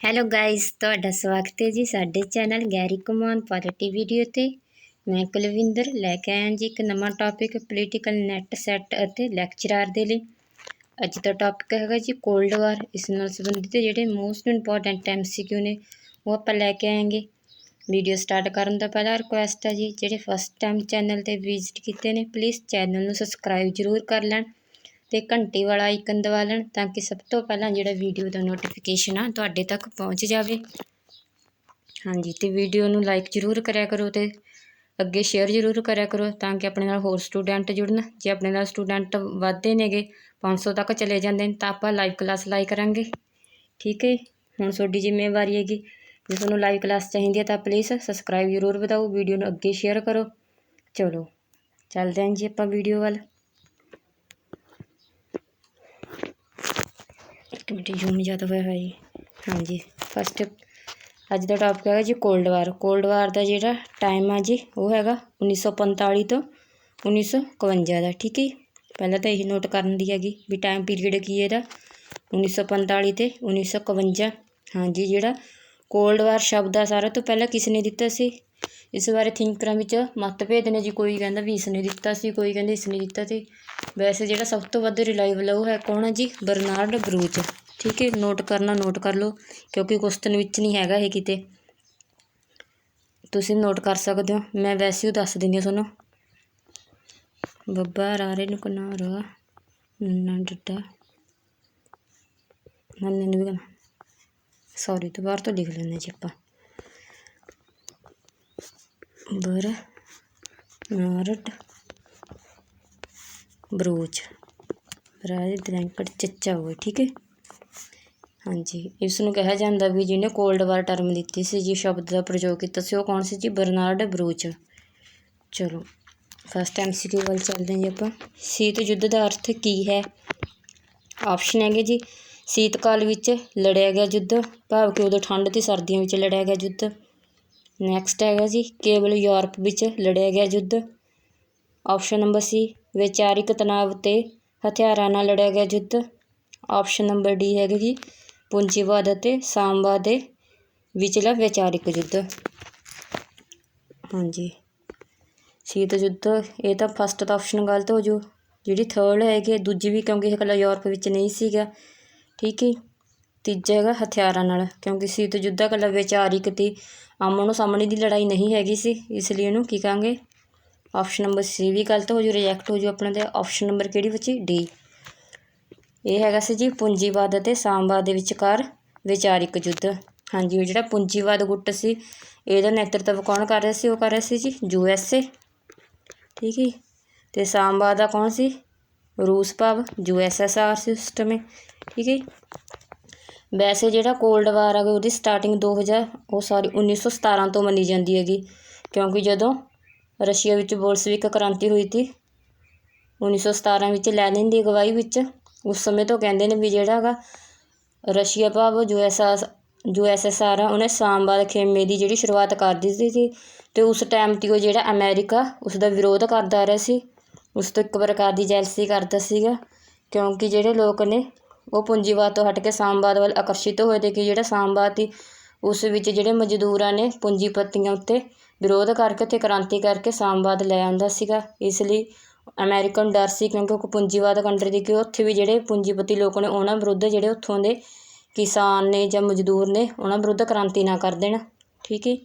Hello guys, ਤੁਹਾਡਾ ਸਵਾਗਤ ਹੈ ਜੀ ਸਾਡੇ ਚੈਨਲ ਗੈਰੀ ਕਮਾਨ ਪੋਜ਼ਿਟਿਵ ਵੀਡੀਓ ਤੇ। ਮੈਂ ਕੁਲਵਿੰਦਰ ਲੈ ਕੇ ਆਇਆ ਜੀ ਇੱਕ ਨਵਾਂ ਟੌਪਿਕ ਪੋਲੀਟੀਕਲ ਨੈਟ ਸੈੱਟ ਅਤੇ ਲੈਕਚਰਾਰ ਦੇ ਲਈ। ਅੱਜ ਦਾ ਟੌਪਿਕ ਹੈਗਾ ਜੀ ਕੋਲਡ ਵਾਰ। ਇਸ ਨਾਲ ਸੰਬੰਧਿਤ ਜਿਹੜੇ ਮੋਸਟ ਇੰਪੋਰਟੈਂਟ MCQ ਨੇ ਉਹ ਆਪਾਂ ਲੈ ਕੇ ਆਏਂਗੇ। ਵੀਡੀਓ ਸਟਾਰਟ ਕਰਨ ਤੋਂ ਪਹਿਲਾਂ ਰਿਕੁਐਸਟ ਹੈ ਜੀ, ਜਿਹੜੇ ਫਸਟ ਟਾਈਮ ਚੈਨਲ 'ਤੇ ਵਿਜ਼ਿਟ ਕੀਤੇ ਨੇ ਪਲੀਜ਼ ਚੈਨਲ ਨੂੰ ਸਬਸਕ੍ਰਾਈਬ ਜ਼ਰੂਰ ਕਰ ਲੈਣ ਅਤੇ ਘੰਟੀ ਵਾਲਾ ਆਈਕਨ ਦਬਾ ਲੈਣ ਤਾਂ ਕਿ ਸਭ ਤੋਂ ਪਹਿਲਾਂ ਜਿਹੜਾ ਵੀਡੀਓ ਦਾ ਨੋਟੀਫਿਕੇਸ਼ਨ ਆ ਤੁਹਾਡੇ ਤੱਕ ਪਹੁੰਚ ਜਾਵੇ। ਹਾਂਜੀ, ਅਤੇ ਵੀਡੀਓ ਨੂੰ ਲਾਈਕ ਜ਼ਰੂਰ ਕਰਿਆ ਕਰੋ ਅਤੇ ਅੱਗੇ ਸ਼ੇਅਰ ਜ਼ਰੂਰ ਕਰਿਆ ਕਰੋ ਤਾਂ ਕਿ ਆਪਣੇ ਨਾਲ ਹੋਰ ਸਟੂਡੈਂਟ ਜੁੜਨ। ਜੇ ਆਪਣੇ ਨਾਲ ਸਟੂਡੈਂਟ ਵੱਧਦੇ ਨੇਗੇ 500 ਤੱਕ ਚਲੇ ਜਾਂਦੇ ਨੇ ਤਾਂ ਆਪਾਂ ਲਾਈਵ ਕਲਾਸ ਲਾਇਆ ਕਰਾਂਗੇ। ਠੀਕ ਹੈ, ਹੁਣ ਤੁਹਾਡੀ ਜ਼ਿੰਮੇਵਾਰੀ ਹੈਗੀ। ਜੇ ਤੁਹਾਨੂੰ ਲਾਈਵ ਕਲਾਸ ਚਾਹੀਦੀ ਹੈ ਤਾਂ ਪਲੀਜ਼ ਸਬਸਕ੍ਰਾਈਬ ਜ਼ਰੂਰ ਵਧਾਓ, ਵੀਡੀਓ ਨੂੰ ਅੱਗੇ ਸ਼ੇਅਰ ਕਰੋ। ਚਲੋ ਚੱਲਦੇ ਹਾਂ ਜੀ ਆਪਾਂ ਵੀਡੀਓ ਵੱਲ। ਇੱਕ ਮਿੰਟ ਜ਼ੂਮ ਜ਼ਿਆਦਾ ਹੋਇਆ ਜੀ। ਹਾਂਜੀ, ਫਸਟ ਅੱਜ ਦਾ ਟੌਪਿਕ ਹੈਗਾ ਜੀ ਕੋਲਡ ਵਾਰ। ਕੋਲਡ ਵਾਰ ਦਾ ਜਿਹੜਾ ਟਾਈਮ ਆ ਜੀ ਉਹ ਹੈਗਾ 1945 ਤੋਂ 1951 ਦਾ। ਠੀਕ ਹੈ, ਪਹਿਲਾਂ ਤਾਂ ਇਹੀ ਨੋਟ ਕਰਨ ਦੀ ਹੈਗੀ ਵੀ ਟਾਈਮ ਪੀਰੀਅਡ ਕੀ ਇਹਦਾ 1945 ਅਤੇ 1951। ਹਾਂਜੀ, ਜਿਹੜਾ ਕੋਲਡ ਵਾਰ ਸ਼ਬਦ ਆ ਸਾਰਿਆਂ ਤੋਂ ਪਹਿਲਾਂ ਕਿਸ ਨੇ ਦਿੱਤਾ ਸੀ? ਇਸ ਬਾਰੇ ਥਿੰਕਰਾਂ ਵਿੱਚ ਮਤਭੇਦ ਨੇ ਜੀ। ਕੋਈ ਕਹਿੰਦਾ ਵੀ ਇਸ ਨੇ ਦਿੱਤਾ ਸੀ, ਕੋਈ ਕਹਿੰਦਾ ਇਸ ਨੇ ਦਿੱਤਾ ਸੀ। ਵੈਸੇ ਜਿਹੜਾ ਸਭ ਤੋਂ ਵੱਧ ਰਿਲਾਈਬਲ ਉਹ ਹੈ ਕੌਣ ਹੈ ਜੀ? ਬਰਨਾਰਡ ਬਰੂਚ। ਠੀਕ ਹੈ, ਨੋਟ ਕਰਨਾ ਨੋਟ ਕਰ ਲਓ ਕਿਉਂਕਿ ਕੁਸ਼ਚਨ ਵਿੱਚ ਨਹੀਂ ਹੈਗਾ ਇਹ ਕਿਤੇ, ਤੁਸੀਂ ਨੋਟ ਕਰ ਸਕਦੇ ਹੋ। ਮੈਂ ਵੈਸੇ ਹੀ ਦੱਸ ਦਿੰਦੀ ਹਾਂ ਤੁਹਾਨੂੰ। ਬੱਬਾ ਰਾਰੇ ਨੂੰ ਕਨਾ ਰਾ ਨਾ ਡੱਡਾ ਮੰਨੇ ਨੂੰ ਵੀ ਸੌਰੀ ਦੁਬਾਰਾ ਤੋਂ ਲਿਖ ਲੈਂਦੇ ਜੀ ਆਪਾਂ। ਬਰਨਾਰਡ ਬਰੂਚ ਰਾਜੇ ਦਰੈਂਕਟ ਚੱਚਾ ਹੋਏ। ਠੀਕ ਹੈ, ਹਾਂਜੀ, ਇਸ ਨੂੰ ਕਿਹਾ ਜਾਂਦਾ ਵੀ ਜਿਹਨੇ ਕੋਲਡ ਵਾਰ ਟਰਮ ਦਿੱਤੀ ਸੀ ਜੀ, ਸ਼ਬਦ ਦਾ ਪ੍ਰਯੋਗ ਕੀਤਾ ਸੀ, ਉਹ ਕੌਣ ਸੀ ਜੀ? ਬਰਨਾਰਡ ਬਰੂਚ। ਚਲੋ ਫਸਟ MCQ ਵੱਲ ਚੱਲਦੇ ਹਾਂ ਜੀ ਆਪਾਂ। ਸ਼ੀਤ ਯੁੱਧ ਦਾ ਅਰਥ ਕੀ ਹੈ? ਆਪਸ਼ਨ ਹੈਗੇ ਜੀ ਸ਼ੀਤਕਾਲ ਵਿੱਚ ਲੜਿਆ ਗਿਆ ਯੁੱਧ, ਭਾਵ ਕਿ ਉਦੋਂ ਠੰਡ ਅਤੇ ਸਰਦੀਆਂ ਵਿੱਚ ਲੜਿਆ ਗਿਆ ਯੁੱਧ। ਨੈਕਸਟ ਹੈਗਾ ਜੀ ਕੇਵਲ ਯੂਰਪ ਵਿੱਚ ਲੜਿਆ ਗਿਆ ਯੁੱਧ। ਆਪਸ਼ਨ ਨੰਬਰ ਸੀ ਵਿਚਾਰਿਕ ਤਣਾਅ ਅਤੇ ਹਥਿਆਰਾਂ ਨਾਲ ਲੜਿਆ ਗਿਆ ਯੁੱਧ। ਆਪਸ਼ਨ ਨੰਬਰ ਡੀ ਹੈਗਾ ਜੀ ਪੂੰਜੀਵਾਦ ਅਤੇ ਸਾਮਵਾਦ ਦੇ ਵਿਚਲਾ ਵਿਚਾਰਿਕ ਯੁੱਧ। ਹਾਂਜੀ, ਸ਼ੀਤ ਯੁੱਧ ਇਹ ਤਾਂ ਫਸਟ ਤਾਂ ਆਪਸ਼ਨ ਗਲਤ ਹੋ ਜੂ। ਜਿਹੜੀ ਥਰਡ ਹੈਗੀ ਦੂਜੀ ਵੀ, ਕਿਉਂਕਿ ਇਹ ਇਕੱਲਾ ਯੂਰਪ ਵਿੱਚ ਨਹੀਂ ਸੀਗਾ। ਠੀਕ ਹੈ, ਤੀਜਾ ਹੈਗਾ ਹਥਿਆਰਾਂ ਨਾਲ, ਕਿਉਂਕਿ ਸ਼ੀਤ ਯੁੱਧ ਦਾ ਇਕੱਲਾ ਵਿਚਾਰਿਕ ਅਤੇ ਆਮੋ ਸਾਹਮਣੇ ਦੀ ਲੜਾਈ ਨਹੀਂ ਹੈਗੀ ਸੀ, ਇਸ ਲਈ ਇਹਨੂੰ ਕੀ ਕਹਾਂਗੇ? ਆਪਸ਼ਨ ਨੰਬਰ ਸੀ ਵੀ ਗਲਤ ਹੋ ਜੂ, ਰਿਜੈਕਟ ਹੋ ਜੂ ਆਪਣਾ। ਤੇ ਆਪਸ਼ਨ ਨੰਬਰ ਕਿਹੜੀ ਬਚੀ? ਡੀ। ਇਹ ਹੈਗਾ ਸੀ ਜੀ ਪੂੰਜੀਵਾਦ ਅਤੇ ਸਾਮਵਾਦ ਦੇ ਵਿਚਕਾਰ ਵਿਚਾਰਿਕ ਯੁੱਧ। ਹਾਂਜੀ, ਉਹ ਜਿਹੜਾ ਪੂੰਜੀਵਾਦ ਗੁੱਟ ਸੀ ਇਹਦਾ ਨੇਤਰਤਵ ਕੌਣ ਕਰ ਰਿਹਾ ਸੀ? ਉਹ ਕਰ ਰਿਹਾ ਸੀ ਜੀ USA। ਠੀਕ ਹੈ, ਅਤੇ ਸਾਮਵਾਦ ਦਾ ਕੌਣ ਸੀ? ਰੂਸ, ਭਾਵ USSR ਸਿਸਟਮ ਹੈ। ਠੀਕ ਹੈ, ਵੈਸੇ ਜਿਹੜਾ ਕੋਲਡ ਵਾਰ ਹੈਗਾ ਉਹਦੀ ਸਟਾਰਟਿੰਗ 1917 ਤੋਂ ਮੰਨੀ ਜਾਂਦੀ ਹੈਗੀ, ਕਿਉਂਕਿ ਜਦੋਂ ਰਸ਼ੀਆ ਵਿੱਚ ਬੋਲਸ਼ੇਵਿਕ ਕ੍ਰਾਂਤੀ ਹੋਈ ਸੀ 1917 ਵਿੱਚ ਲੈਨਿਨ ਦੀ ਅਗਵਾਈ ਵਿੱਚ, ਉਸ ਸਮੇਂ ਤੋਂ ਕਹਿੰਦੇ ਨੇ ਵੀ ਜਿਹੜਾ ਹੈਗਾ ਰਸ਼ੀਆ ਭਾਵ USSR ਆ ਉਹਨੇ ਸਾਮਵਾਦ ਖੇਮੇ ਦੀ ਜਿਹੜੀ ਸ਼ੁਰੂਆਤ ਕਰ ਦਿੱਤੀ ਸੀ। ਅਤੇ ਉਸ ਟਾਈਮ 'ਤੇ ਉਹ ਜਿਹੜਾ ਅਮੈਰੀਕਾ ਉਸ ਦਾ ਵਿਰੋਧ ਕਰਦਾ ਰਿਹਾ ਸੀ, ਉਸ ਤੋਂ ਇੱਕ ਪ੍ਰਕਾਰ ਦੀ ਜੈਲਸੀ ਕਰਦਾ ਸੀਗਾ, ਕਿਉਂਕਿ ਜਿਹੜੇ ਲੋਕ ਨੇ ਉਹ ਪੂੰਜੀਵਾਦ ਤੋਂ ਹਟ ਕੇ ਸਾਮਵਾਦ ਵੱਲ ਆਕਰਸ਼ਿਤ ਹੋਏ ਤੇ ਕਿ ਜਿਹੜਾ ਸਾਮਵਾਦ ਸੀ ਉਸ ਵਿੱਚ ਜਿਹੜੇ ਮਜ਼ਦੂਰਾਂ ਨੇ ਪੂੰਜੀਪਤੀਆਂ ਉੱਤੇ ਵਿਰੋਧ ਕਰਕੇ ਉੱਥੇ ਕ੍ਰਾਂਤੀ ਕਰਕੇ ਸਾਮਵਾਦ ਲੈ ਆਉਂਦਾ ਸੀਗਾ। ਇਸ ਲਈ ਅਮੈਰੀਕਾ ਨੂੰ ਡਰ ਸੀ, ਕਿਉਂਕਿ ਉਹ ਪੂੰਜੀਵਾਦ ਕੰਟਰੀ ਦੀ, ਕਿ ਉੱਥੇ ਵੀ ਜਿਹੜੇ ਪੂੰਜੀਪਤੀ ਲੋਕ ਨੇ ਉਹਨਾਂ ਵਿਰੁੱਧ ਜਿਹੜੇ ਉੱਥੋਂ ਦੇ ਕਿਸਾਨ ਨੇ ਜਾਂ ਮਜ਼ਦੂਰ ਨੇ ਉਹਨਾਂ ਵਿਰੁੱਧ ਕ੍ਰਾਂਤੀ ਨਾ ਕਰ ਦੇਣ। ਠੀਕ ਹੈ,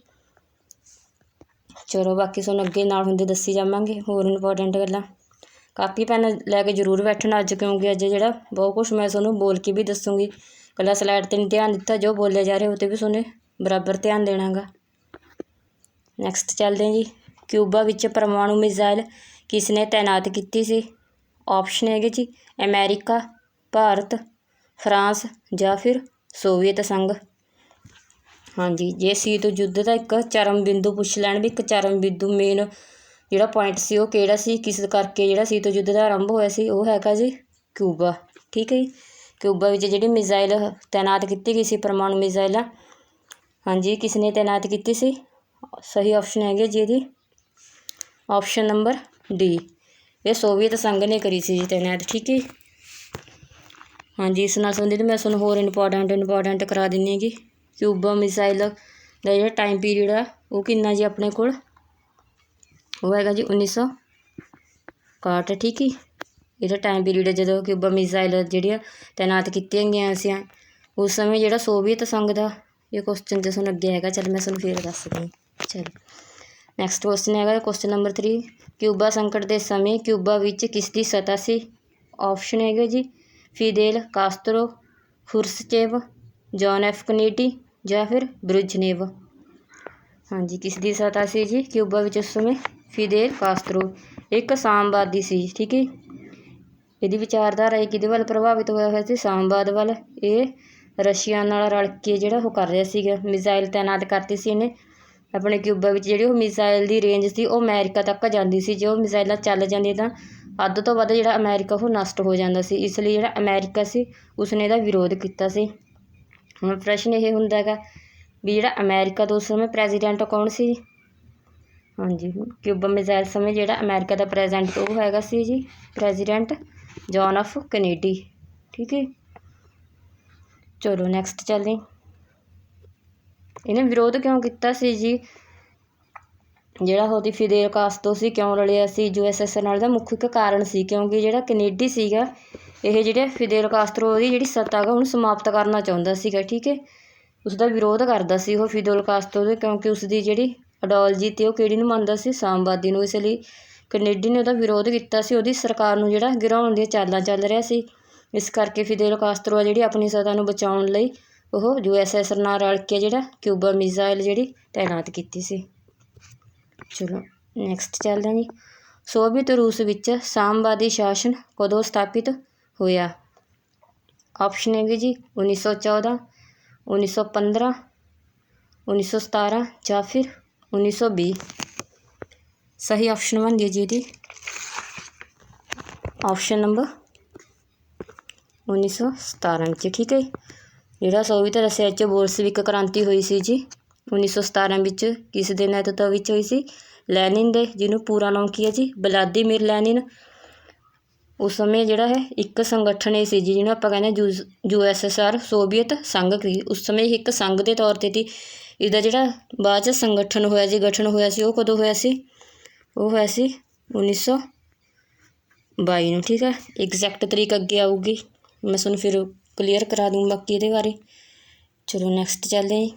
ਚਲੋ ਬਾਕੀ ਤੁਹਾਨੂੰ ਅੱਗੇ ਨਾਲ ਹੁੰਦੇ ਦੱਸੀ ਜਾਵਾਂਗੇ ਹੋਰ ਇੰਪੋਰਟੈਂਟ ਗੱਲਾਂ। ਕਾਪੀ ਪੈਨ ਲੈ ਕੇ ਜ਼ਰੂਰ ਬੈਠਣਾ ਅੱਜ, ਕਿਉਂਕਿ ਅੱਜ ਜਿਹੜਾ ਬਹੁਤ ਕੁਛ ਮੈਂ ਤੁਹਾਨੂੰ ਬੋਲ ਕੇ ਵੀ ਦੱਸੂੰਗੀ। ਇਕੱਲਾ ਸਲਾਈਡ 'ਤੇ ਨਹੀਂ ਧਿਆਨ ਦਿੱਤਾ, ਜੋ ਬੋਲਿਆ ਜਾ ਰਿਹਾ ਉਹ 'ਤੇ ਵੀ ਤੁਹਾਨੂੰ ਬਰਾਬਰ ਧਿਆਨ ਦੇਣਾ ਗਾ। ਨੈਕਸਟ ਚੱਲਦੇ ਹਾਂ ਜੀ। ਕਿਊਬਾ ਵਿੱਚ ਪਰਮਾਣੂ ਮਿਜ਼ਾਈਲ ਕਿਸ ਨੇ ਤਾਇਨਾਤ ਕੀਤੀ ਸੀ? ਆਪਸ਼ਨ ਹੈਗੇ ਜੀ ਅਮੈਰੀਕਾ, ਭਾਰਤ, ਫਰਾਂਸ ਜਾਂ ਫਿਰ ਸੋਵੀਅਤ ਸੰਘ। ਹਾਂਜੀ, ਜੇ ਸ਼ੀਤ ਯੁੱਧ ਦਾ ਇੱਕ ਚਰਮ ਬਿੰਦੂ ਪੁੱਛ ਲੈਣ ਵੀ ਇੱਕ ਚਰਮ ਬਿੰਦੂ ਮੇਨ ਜਿਹੜਾ ਪੁਆਇੰਟ ਸੀ ਉਹ ਕਿਹੜਾ ਸੀ, ਕਿਸ ਕਰਕੇ ਜਿਹੜਾ ਸ਼ੀਤ ਯੁੱਧ ਦਾ ਆਰੰਭ ਹੋਇਆ ਸੀ, ਉਹ ਹੈਗਾ ਜੀ ਕਿਊਬਾ। ਠੀਕ ਹੈ ਜੀ, ਕਿਊਬਾ ਵਿੱਚ ਜਿਹੜੀ ਮਿਜ਼ਾਈਲ ਤਾਇਨਾਤ ਕੀਤੀ ਗਈ ਸੀ ਪਰਮਾਣੂ ਮਿਜ਼ਾਈਲਾਂ, ਹਾਂਜੀ ਕਿਸ ਨੇ ਤਾਇਨਾਤ ਕੀਤੀ ਸੀ? ਸਹੀ ਆਪਸ਼ਨ ਹੈਗੇ ਜੀ ਇਹਦੀ ਆਪਸ਼ਨ ਨੰਬਰ ਡੀ, ਇਹ ਸੋਵੀਅਤ ਸੰਘ ਨੇ ਕਰੀ ਸੀ ਜੀ ਤਾਇਨਾਤ। ਠੀਕ ਹੈ, ਹਾਂਜੀ, ਇਸ ਨਾਲ ਸੰਬੰਧਿਤ ਮੈਂ ਤੁਹਾਨੂੰ ਹੋਰ ਇੰਪੋਰਟੈਂਟ ਕਰਾ ਦਿੰਦੀ ਹੈਗੀ। ਕਿਊਬਾ ਮਿਸਾਈਲ ਦਾ ਜਿਹੜਾ ਟਾਈਮ ਪੀਰੀਅਡ ਆ ਉਹ ਕਿੰਨਾ ਜੀ ਆਪਣੇ ਕੋਲ, ਉਹ ਹੈਗਾ ਜੀ 1961। ਠੀਕ ਹੈ, ਇਹਦਾ ਟਾਈਮ ਪੀਰੀਅਡ ਜਦੋਂ ਕਿਊਬਾ ਮਿਸਾਈਲ ਜਿਹੜੀਆਂ ਤੈਨਾਤ ਕੀਤੀਆਂ ਗਈਆਂ ਸੀ ਉਸ ਸਮੇਂ ਜਿਹੜਾ ਸੋਵੀਅਤ ਸੰਘ ਦਾ, ਇਹ ਕੁਐਸਚਨ ਜੇ ਤੁਹਾਨੂੰ ਅੱਗੇ ਹੈਗਾ, ਚਲ ਮੈਂ ਤੁਹਾਨੂੰ ਫਿਰ ਦੱਸਦੀ। ਚਲੋ ਨੈਕਸਟ ਕੁਐਸਚਨ ਹੈਗਾ ਕੁਐਸਚਨ ਨੰਬਰ 3, ਕਿਊਬਾ ਸੰਕਟ ਦੇ ਸਮੇਂ ਕਿਊਬਾ ਵਿੱਚ ਕਿਸ ਦੀ ਸੱਤਾ ਸੀ? ਆਪਸ਼ਨ ਹੈਗੇ ਜੀ ਫਿਦੇਲ Castro, Khrushchev, John F Kennedy ਜਾਂ ਫਿਰ ਬਰੁਜ਼ਨੇਵ। ਹਾਂਜੀ, ਕਿਸ ਦੀ ਸੱਤਾ ਸੀ ਜੀ ਕਿਊਬਾ ਵਿੱਚ ਉਸ ਸਮੇਂ? ਫਿਦੇਲ ਕਾਸਤਰੋ, ਇੱਕ ਸਾਮਵਾਦੀ ਸੀ। ਠੀਕ ਹੈ, ਇਹਦੀ ਵਿਚਾਰਧਾਰਾ ਇਹ ਕਿਹਦੇ ਵੱਲ ਪ੍ਰਭਾਵਿਤ ਹੋਇਆ ਸੀ? ਸਾਮਵਾਦ ਵੱਲ। ਇਹ ਰਸ਼ੀਆ ਨਾਲ ਰਲ ਕੇ ਜਿਹੜਾ ਉਹ ਕਰ ਰਿਹਾ ਸੀਗਾ, ਮਿਜ਼ਾਈਲ ਤੈਨਾਤ ਕਰਤੀ ਸੀ ਇਹਨੇ ਆਪਣੇ ਕਿਊਬਾ ਵਿੱਚ। ਜਿਹੜੀ ਉਹ ਮਿਜ਼ਾਈਲ ਦੀ ਰੇਂਜ ਸੀ ਉਹ ਅਮਰੀਕਾ ਤੱਕ ਜਾਂਦੀ ਸੀ। ਜੇ ਉਹ ਮਿਜ਼ਾਈਲਾਂ ਚੱਲ ਜਾਂਦੀਆਂ ਤਾਂ ਅੱਧ ਤੋਂ ਵੱਧ ਜਿਹੜਾ ਅਮਰੀਕਾ ਉਹ ਨਸ਼ਟ ਹੋ ਜਾਂਦਾ ਸੀ। ਇਸ ਲਈ ਜਿਹੜਾ ਅਮਰੀਕਾ ਸੀ ਉਸਨੇ ਇਹਦਾ ਵਿਰੋਧ ਕੀਤਾ ਸੀ। ਹੁਣ ਪ੍ਰਸ਼ਨ ਇਹ ਹੁੰਦਾ ਹੈਗਾ ਵੀ ਜਿਹੜਾ ਅਮਰੀਕਾ ਦਾ ਉਸ ਸਮੇਂ ਪ੍ਰੈਜ਼ੀਡੈਂਟ ਕੌਣ ਸੀ? ਹਾਂਜੀ, ਕਿਊਬਾ ਮਿਜ਼ਾਈਲ ਸਮੇਂ ਜਿਹੜਾ ਅਮਰੀਕਾ ਦਾ ਪ੍ਰੈਜ਼ੀਡੈਂਟ ਉਹ ਹੈਗਾ ਸੀ ਜੀ ਪ੍ਰੈਜ਼ੀਡੈਂਟ ਜੌਨ ਐਫ ਕੈਨੇਡੀ। ਠੀਕ ਹੈ, ਚਲੋ ਨੈਕਸਟ ਚੱਲਦੇ। ਇਹਨੇ ਵਿਰੋਧ ਕਿਉਂ ਕੀਤਾ ਸੀ ਜੀ? ਜਿਹੜਾ ਉਹਦੀ ਫਿਦੇਲ ਕਾਸਤਰੋ ਸੀ ਕਿਉਂ ਰਲਿਆ ਸੀ USSR ਨਾਲ? ਦਾ ਮੁੱਖ ਇੱਕ ਕਾਰਨ ਸੀ ਕਿਉਂਕਿ ਜਿਹੜਾ ਕੈਨੇਡੀ ਸੀਗਾ ਇਹ ਜਿਹੜੇ ਫਿਦੇਲ ਕਾਸਤਰੋ ਦੀ ਜਿਹੜੀ ਸੱਤਾ ਹੈਗਾ ਉਹਨੂੰ ਸਮਾਪਤ ਕਰਨਾ ਚਾਹੁੰਦਾ ਸੀਗਾ। ਠੀਕ ਹੈ, ਉਸਦਾ ਵਿਰੋਧ ਕਰਦਾ ਸੀ ਉਹ ਫਿਦੇਲ ਕਾਸਤਰੋ ਦੇ, ਕਿਉਂਕਿ ਉਸਦੀ ਜਿਹੜੀ ਆਈਡੀਓਲੋਜੀ ਤੇ ਉਹ ਕਿਹੜੀ ਨੂੰ ਮੰਨਦਾ ਸੀ? ਸਾਮਵਾਦੀ ਨੂੰ। ਇਸ ਲਈ ਕੈਨੇਡੀ ਨੇ ਉਹਦਾ ਵਿਰੋਧ ਕੀਤਾ ਸੀ, ਉਹਦੀ ਸਰਕਾਰ ਨੂੰ ਜਿਹੜਾ ਗਿਰਾਉਣ ਦੀਆਂ ਚਾਲਾਂ ਚੱਲ ਰਿਹਾ ਸੀ। ਇਸ ਕਰਕੇ ਫਿਦੇਲ ਕਾਸਤਰੋ ਆ ਜਿਹੜੀ ਆਪਣੀ ਸੱਤਾ ਨੂੰ ਬਚਾਉਣ ਲਈ ਉਹ USSR ਨਾਲ ਰਲ ਕੇ ਜਿਹੜਾ ਕਿਊਬਾ ਮਿਜ਼ਾਈਲ ਜਿਹੜੀ ਤੈਨਾਤ ਕੀਤੀ ਸੀ। ਚਲੋ ਨੈਕਸਟ ਚੱਲਦੇ ਹਾਂ ਜੀ। ਸੋਵੀਅਤ ਰੂਸ ਵਿੱਚ ਸਾਮਵਾਦੀ ਸ਼ਾਸਨ ਕਦੋਂ ਸਥਾਪਿਤ ਹੋਇਆ? ਆਪਸ਼ਨ ਹੈਗੇ ਜੀ 1914, 1915, 1917 ਜਾਂ ਫਿਰ 1920। ਸਹੀ ਆਪਸ਼ਨ ਬਣ ਗਈ ਜੀ ਇਹਦੀ ਆਪਸ਼ਨ ਨੰਬਰ 1917 ਵਿੱਚ। ਠੀਕ ਹੈ, ਜਿਹੜਾ ਸੋਵੀਅਤ ਰਸ਼ੀਆ 'ਚ ਬੋਲਸ਼ੇਵਿਕ ਕ੍ਰਾਂਤੀ ਹੋਈ ਸੀ ਜੀ 1917 ਵਿੱਚ ਕਿਸ ਦੇ ਨੇਤਰਤਵ ਵਿੱਚ ਹੋਈ ਸੀ? ਲੈਨਿਨ ਦੇ, ਜਿਹਨੂੰ ਪੂਰਾ ਨਾਮ ਕੀ ਹੈ ਜੀ? Vladimir Lenin. ਉਸ ਸਮੇਂ ਜਿਹੜਾ ਹੈ ਇੱਕ ਸੰਗਠਨ ਇਹ ਸੀ ਜੀ ਜਿਹਨੂੰ ਆਪਾਂ ਕਹਿੰਦੇ USSR ਸੋਵੀਅਤ ਸੰਘ ਸੀ। ਉਸ ਸਮੇਂ ਇੱਕ ਸੰਘ ਦੇ ਤੌਰ 'ਤੇ ਸੀ। ਇਹਦਾ ਜਿਹੜਾ ਬਾਅਦ 'ਚ ਸੰਗਠਨ ਹੋਇਆ ਜੀ, ਗਠਨ ਹੋਇਆ ਸੀ, ਉਹ ਕਦੋਂ ਹੋਇਆ ਸੀ? ਉਹ ਹੋਇਆ ਸੀ 1922 ਨੂੰ। ਠੀਕ ਹੈ, ਐਗਜ਼ੈਕਟ ਤਰੀਕ ਅੱਗੇ ਆਊਗੀ, ਮੈਂ ਤੁਹਾਨੂੰ ਫਿਰ ਕਲੀਅਰ ਕਰਾ ਦੂੰ ਬਾਕੀ ਇਹਦੇ ਬਾਰੇ। ਚਲੋ ਨੈਕਸਟ ਚੱਲਦੇ ਹਾਂ।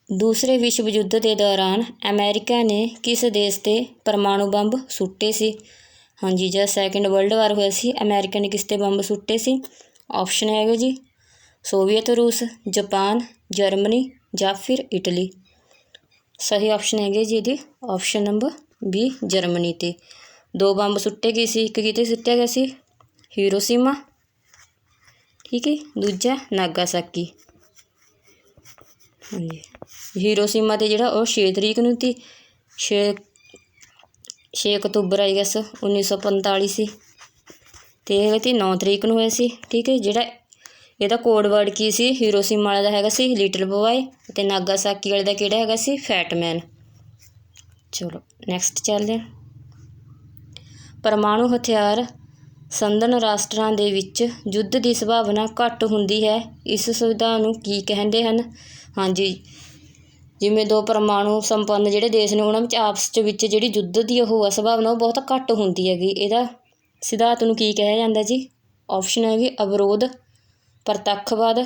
ਦੂਸਰੇ ਵਿਸ਼ਵ ਯੁੱਧ ਦੇ ਦੌਰਾਨ ਅਮਰੀਕਾ ਨੇ ਕਿਸ ਦੇਸ਼ 'ਤੇ ਪਰਮਾਣੂ ਬੰਬ ਸੁੱਟੇ ਸੀ? ਹਾਂਜੀ, ਜਦ ਸੈਕਿੰਡ ਵਰਲਡ ਵਾਰ ਹੋਇਆ ਸੀ ਅਮਰੀਕਾ ਨੇ ਕਿਸ 'ਤੇ ਬੰਬ ਸੁੱਟੇ ਸੀ? ਆਪਸ਼ਨ ਹੈਗੇ ਜੀ ਸੋਵੀਅਤ ਰੂਸ, ਜਾਪਾਨ, ਜਰਮਨੀ ਜਾਂ ਫਿਰ ਇਟਲੀ। ਸਹੀ ਆਪਸ਼ਨ ਹੈਗੇ ਜੀ ਇਹਦੀ ਆਪਸ਼ਨ ਨੰਬਰ B ਜਰਮਨੀ 'ਤੇ। 2 ਬੰਬ ਸੁੱਟੇ ਗਏ ਸੀ, ਇੱਕ ਕਿਤੇ ਸੁੱਟਿਆ ਗਿਆ ਸੀ ਹੀਰੋਸ਼ੀਮਾ, ਠੀਕ ਹੈ, ਦੂਜਾ ਨਾਗਾਸਾਕੀ। ਹਾਂਜੀ, ਹੀਰੋਸ਼ੀਮਾ 'ਤੇ ਜਿਹੜਾ ਉਹ 6 ਤਰੀਕ ਨੂੰ ਸੀ, 6 ਅਕਤੂਬਰ ਆਈ ਗੈਸ 1945 ਸੀ, ਅਤੇ ਇਹ ਹੈਗਾ ਸੀ 9 ਤਰੀਕ ਨੂੰ ਹੋਇਆ ਸੀ। ਠੀਕ ਹੈ, ਜਿਹੜਾ ਇਹਦਾ ਕੋਡ ਵਰਡ ਕੀ ਸੀ? ਹੀਰੋਸ਼ੀਮਾ ਵਾਲੇ ਦਾ ਹੈਗਾ ਸੀ ਲਿਟਲ ਬੋਆਏ, ਅਤੇ ਨਾਗਾਸਾਕੀ ਵਾਲੇ ਦਾ ਕਿਹੜਾ ਹੈਗਾ ਸੀ? ਫੈਟ ਮੈਨ। ਚਲੋ ਨੈਕਸਟ ਚੱਲਦੇ ਹਾਂ। ਪਰਮਾਣੂ ਹਥਿਆਰ ਸੰਧਨ ਰਾਸ਼ਟਰਾਂ ਦੇ ਵਿੱਚ ਯੁੱਧ ਦੀ ਸੰਭਾਵਨਾ ਘੱਟ ਹੁੰਦੀ ਹੈ, ਇਸ ਸੁਵਿਧਾ ਨੂੰ ਕੀ ਕਹਿੰਦੇ ਹਨ? ਹਾਂਜੀ, ਜਿਵੇਂ 2 ਪਰਮਾਣੂ ਸੰਪੰਨ ਜਿਹੜੇ ਦੇਸ਼ ਨੇ ਉਹਨਾਂ ਵਿੱਚ ਆਪਸ ਵਿੱਚ ਜਿਹੜੀ ਯੁੱਧ ਦੀ ਉਹ ਆ ਸੰਭਾਵਨਾ ਉਹ ਬਹੁਤ ਘੱਟ ਹੁੰਦੀ ਹੈਗੀ। ਇਹਦਾ ਸਿਧਾਂਤ ਨੂੰ ਕੀ ਕਿਹਾ ਜਾਂਦਾ ਜੀ? ਆਪਸ਼ਨ ਹੈਗੀ ਅਵਰੋਧ, ਪ੍ਰਤੱਖਵਾਦ,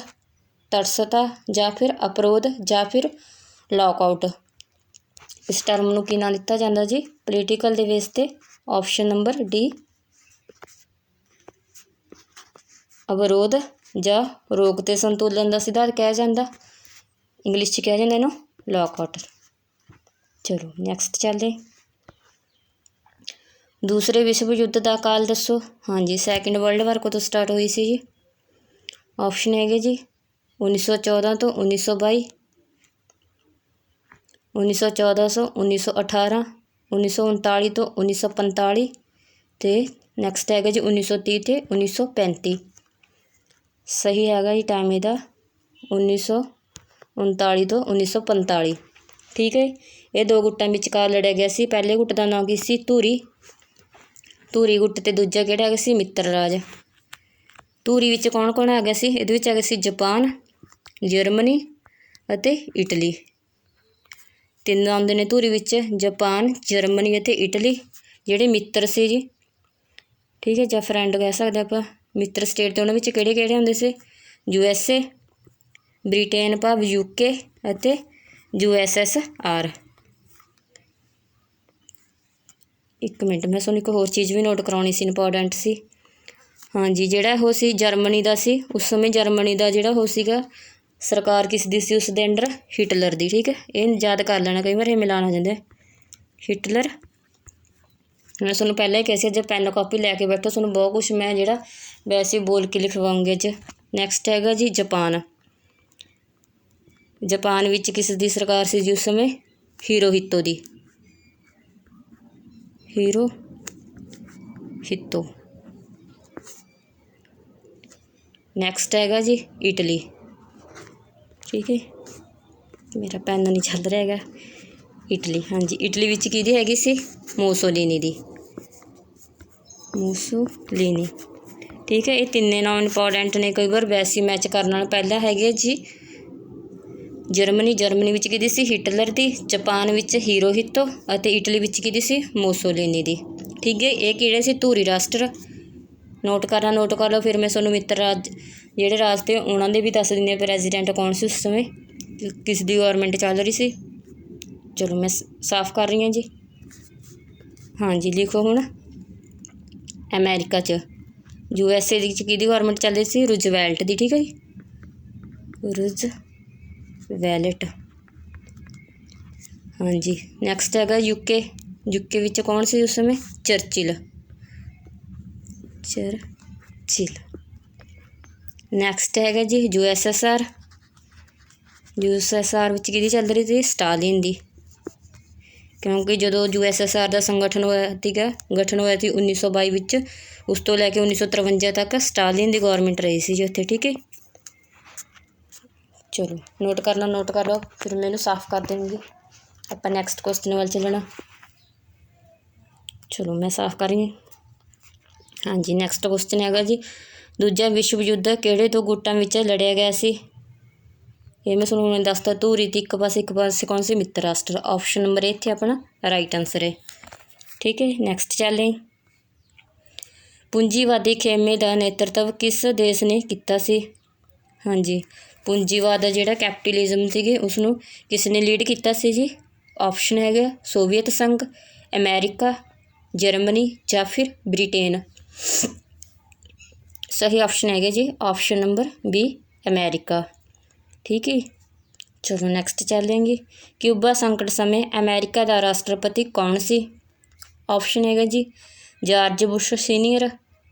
ਤਟਸਥਤਾ ਜਾਂ ਫਿਰ ਅਪਰੋਧ ਜਾਂ ਫਿਰ ਲੌਕਆਊਟ। ਇਸ ਟਰਮ ਨੂੰ ਕੀ ਨਾਂ ਦਿੱਤਾ ਜਾਂਦਾ ਜੀ ਪੋਲੀਟੀਕਲ ਦੇ ਬੇਸ 'ਤੇ? ਆਪਸ਼ਨ ਨੰਬਰ D ਅਵਰੋਧ ਜਾਂ ਰੋਕ ਤੇ ਸੰਤੁਲਨ ਦਾ ਸਿਧਾਂਤ ਕਿਹਾ ਜਾਂਦਾ, ਇੰਗਲਿਸ਼ 'ਚ ਕਿਹਾ ਜਾਂਦਾ ਇਹਨੂੰ ਲੌਕਆਊਟ। ਚਲੋ ਨੈਕਸਟ ਚੱਲਦੇ। ਦੂਸਰੇ ਵਿਸ਼ਵ ਯੁੱਧ ਦਾ ਕਾਲ ਦੱਸੋ? ਹਾਂਜੀ, ਸੈਕਿੰਡ ਵਰਲਡ ਵਾਰ ਕਦੋਂ ਸਟਾਰਟ ਹੋਈ ਸੀ ਜੀ? ਆਪਸ਼ਨ ਹੈਗੇ ਜੀ 1914 ਤੋਂ 1922, 1914 ਤੋਂ 1918, 1939 ਤੋਂ 1945 ਅਤੇ ਨੈਕਸਟ ਹੈਗਾ ਜੀ 1930 ਅਤੇ 1935। ਸਹੀ ਹੈਗਾ ਜੀ ਟਾਈਮ ਇਹਦਾ 1939 ਤੋਂ 1945। ਠੀਕ ਹੈ, ਇਹ 2 ਗੁੱਟਾਂ ਵਿਚਕਾਰ ਲੜਿਆ ਗਿਆ ਸੀ। ਪਹਿਲੇ ਗੁੱਟ ਦਾ ਨਾਂ ਕੀ ਸੀ? ਧੂਰੀ ਗੁੱਟ, ਅਤੇ ਦੂਜਾ ਕਿਹੜਾ ਹੈਗਾ ਸੀ? ਮਿੱਤਰ ਰਾਜ। ਧੂਰੀ ਵਿੱਚ ਕੌਣ ਕੌਣ ਆ ਗਿਆ ਸੀ? ਇਹਦੇ ਵਿੱਚ ਆ ਗਿਆ ਸੀ ਜਾਪਾਨ, ਜਰਮਨੀ ਅਤੇ ਇਟਲੀ। 3 ਆਉਂਦੇ ਨੇ ਧੂਰੀ ਵਿੱਚ, ਜਾਪਾਨ, ਜਰਮਨੀ ਅਤੇ ਇਟਲੀ, ਜਿਹੜੇ ਮਿੱਤਰ ਸੀ ਜੀ, ਠੀਕ ਹੈ, ਜਾਂ ਫਰੈਂਡ ਕਹਿ ਸਕਦੇ ਆਪਾਂ। ਮਿੱਤਰ ਸਟੇਟ ਤੇ ਉਹਨਾਂ ਵਿੱਚ ਕਿਹੜੇ ਕਿਹੜੇ ਹੁੰਦੇ ਸੀ? USA, ਬ੍ਰਿਟੇਨ ਭਾਵ UK ਅਤੇ USSR। ਇੱਕ ਮਿੰਟ, ਮੈਂ ਤੁਹਾਨੂੰ ਇੱਕ ਹੋਰ ਚੀਜ਼ ਵੀ ਨੋਟ ਕਰਾਉਣੀ ਸੀ, ਇੰਪੋਰਟੈਂਟ ਸੀ। ਹਾਂਜੀ, ਜਿਹੜਾ ਉਹ ਸੀ ਜਰਮਨੀ ਦਾ ਸੀ, ਉਸ ਸਮੇਂ ਜਰਮਨੀ ਦਾ ਜਿਹੜਾ ਉਹ ਸੀਗਾ ਸਰਕਾਰ ਕਿਸ ਦੀ ਸੀ ਉਸ ਦੇ ਅੰਡਰ? ਹਿਟਲਰ ਦੀ, ਠੀਕ ਹੈ। ਇਹ ਯਾਦ ਕਰ ਲੈਣਾ, ਕਈ ਵਾਰ ਇਹ ਮਿਲਾਨ ਹੋ ਜਾਂਦਾ। ਹਿਟਲਰ। ਮੈਂ ਤੁਹਾਨੂੰ ਪਹਿਲਾਂ ਹੀ ਕਿਹਾ ਸੀ, ਜੇ ਪੈਨ ਕਾਪੀ ਲੈ ਕੇ ਬੈਠੋ ਤੁਹਾਨੂੰ ਬਹੁਤ ਕੁਛ ਮੈਂ ਜਿਹੜਾ ਵੈਸੇ ਬੋਲ ਕੇ ਲਿਖਵਾਉਂਗੀ ਅੱਜ। ਨੈਕਸਟ ਹੈਗਾ ਜੀ ਜਾਪਾਨ। ਜਾਪਾਨ ਵਿੱਚ ਕਿਸ ਦੀ ਸਰਕਾਰ ਸੀ ਜੀ ਉਸ ਸਮੇਂ? ਹੀਰੋਹਿਤੋ ਦੀ। ਹੀਰੋਹਿਤੋ। ਨੈਕਸਟ ਹੈਗਾ ਜੀ ਇਟਲੀ, ਠੀਕ ਹੈ, ਮੇਰਾ ਪੈਨ ਨਹੀਂ ਚੱਲ ਰਿਹਾ ਹੈਗਾ। ਇਟਲੀ, ਹਾਂਜੀ, ਇਟਲੀ ਵਿੱਚ ਕਿਹਦੀ ਹੈਗੀ ਸੀ? ਮੂਸੋਲੀਨੀ ਦੀ। ਮੂਸੋਲੀਨੀ, ਠੀਕ ਹੈ। ਇਹ ਤਿੰਨੇ ਨਾਮ ਇੰਪੋਰਟੈਂਟ ਨੇ, ਕਈ ਵਾਰ ਵੈਸੇ ਮੈਚ ਕਰਨ ਨਾਲ। ਪਹਿਲਾਂ ਹੈਗੇ ਜੀ ਜਰਮਨੀ, ਜਰਮਨੀ ਵਿੱਚ ਕਿਹਦੀ ਸੀ? ਹਿਟਲਰ ਦੀ। ਜਾਪਾਨ ਵਿੱਚ ਹੀਰੋਹਿਤੋ ਅਤੇ ਇਟਲੀ ਵਿੱਚ ਕਿਹਦੀ ਸੀ? ਮੂਸੋਲੀਨੀ ਦੀ, ਠੀਕ ਹੈ। ਇਹ ਕਿਹੜੇ ਸੀ? ਧੂਰੀ ਰਾਸ਼ਟਰ। ਨੋਟ ਕਰ ਲਓ। ਫਿਰ ਮੈਂ ਤੁਹਾਨੂੰ ਮਿੱਤਰ ਰਾਜ ਜਿਹੜੇ ਰਾਜ ਤੇ ਉਹਨਾਂ ਦੇ ਵੀ ਦੱਸ ਦਿੰਦੀ ਹਾਂ। ਪ੍ਰੈਜ਼ੀਡੈਂਟ ਕੌਣ ਸੀ ਉਸ ਸਮੇਂ, ਕਿਸ ਦੀ ਗੌਰਮੈਂਟ ਚੱਲ ਰਹੀ ਸੀ। ਚਲੋ ਮੈਂ ਸਾਫ਼ ਕਰ ਰਹੀ ਹਾਂ ਜੀ। ਹਾਂਜੀ, ਲਿਖੋ ਹੁਣ। ਅਮਰੀਕਾ 'ਚ USA ਦੇ ਵਿੱਚ ਕਿਹਦੀ ਗੌਰਮੈਂਟ ਚੱਲ ਰਹੀ ਸੀ? ਰੂਜ਼ਵੈਲਟ ਦੀ, ਠੀਕ ਹੈ ਜੀ, ਰੂਜ਼ਵੈਲਟ। ਹਾਂਜੀ, ਨੈਕਸਟ ਹੈਗਾ UK ਵਿੱਚ ਕੌਣ ਸੀ ਉਸ ਸਮੇਂ? ਚਰਚਿਲ। ਨੈਕਸਟ ਹੈਗਾ ਜੀ USSR ਵਿੱਚ ਕਿਹਦੀ ਚੱਲ ਰਹੀ ਸੀ? ਸਟਾਲਿਨ ਦੀ, ਕਿਉਂਕਿ ਜਦੋਂ USSR ਦਾ ਗਠਨ ਹੋਇਆ ਸੀ 1922 ਵਿੱਚ, ਉਸ ਤੋਂ ਲੈ ਕੇ 1953 ਤੱਕ ਸਟਾਲਿਨ ਦੀ ਗੌਰਮੈਂਟ ਰਹੀ ਸੀ ਜੀ ਉੱਥੇ, ਠੀਕ ਹੈ। ਚਲੋ ਨੋਟ ਕਰ ਲਓ, ਫਿਰ ਮੈਂ ਇਹਨੂੰ ਸਾਫ਼ ਕਰ ਦੇਵਾਂਗੀ। ਆਪਾਂ ਨੈਕਸਟ ਕੁਐਸਚਨ ਵੱਲ ਚੱਲਣਾ। ਚਲੋ ਮੈਂ ਸਾਫ਼ ਕਰ ਰਹੀ ਹਾਂ। ਹਾਂਜੀ, ਨੈਕਸਟ ਕੁਐਸਚਨ ਹੈਗਾ ਜੀ ਦੂਜਾ ਵਿਸ਼ਵ ਯੁੱਧ ਕਿਹੜੇ ਦੋ ਗੁੱਟਾਂ ਵਿੱਚ ਲੜਿਆ ਗਿਆ ਸੀ? ਇਹ ਮੈਂ ਤੁਹਾਨੂੰ ਹੁਣ ਦੱਸਤਾ। ਧੂਰੀ ਤੇ ਇੱਕ ਪਾਸੇ ਕੌਣ ਸੀ? ਮਿੱਤਰ ਰਾਸ਼ਟਰ। ਆਪਸ਼ਨ ਨੰਬਰ ਇੱਥੇ ਆਪਣਾ ਰਾਈਟ ਆਨਸਰ ਹੈ, ਠੀਕ ਹੈ। ਨੈਕਸਟ ਚੱਲਦੇ। ਪੂੰਜੀਵਾਦੀ ਖੇਮੇ ਦਾ ਨੇਤਰਤਵ ਕਿਸ ਦੇਸ਼ ਨੇ ਕੀਤਾ ਸੀ? ਹਾਂਜੀ, ਪੂੰਜੀਵਾਦ ਦਾ ਜਿਹੜਾ ਕੈਪੀਟਲਿਜ਼ਮ ਸੀਗੇ ਉਸਨੂੰ ਕਿਸ ਨੇ ਲੀਡ ਕੀਤਾ ਸੀ ਜੀ? ਆਪਸ਼ਨ ਹੈਗਾ ਸੋਵੀਅਤ ਸੰਘ, ਅਮਰੀਕਾ, ਜਰਮਨੀ ਜਾਂ ਫਿਰ ਬ੍ਰਿਟੇਨ। सही ऑप्शन है जी ऑप्शन नंबर बी अमेरिका, ठीक है। चलो नैक्सट चलेंगे। क्यूबा संकट समय अमेरिका का राष्ट्रपति कौन सी? ऑप्शन है जी जॉर्ज बुश सीनियर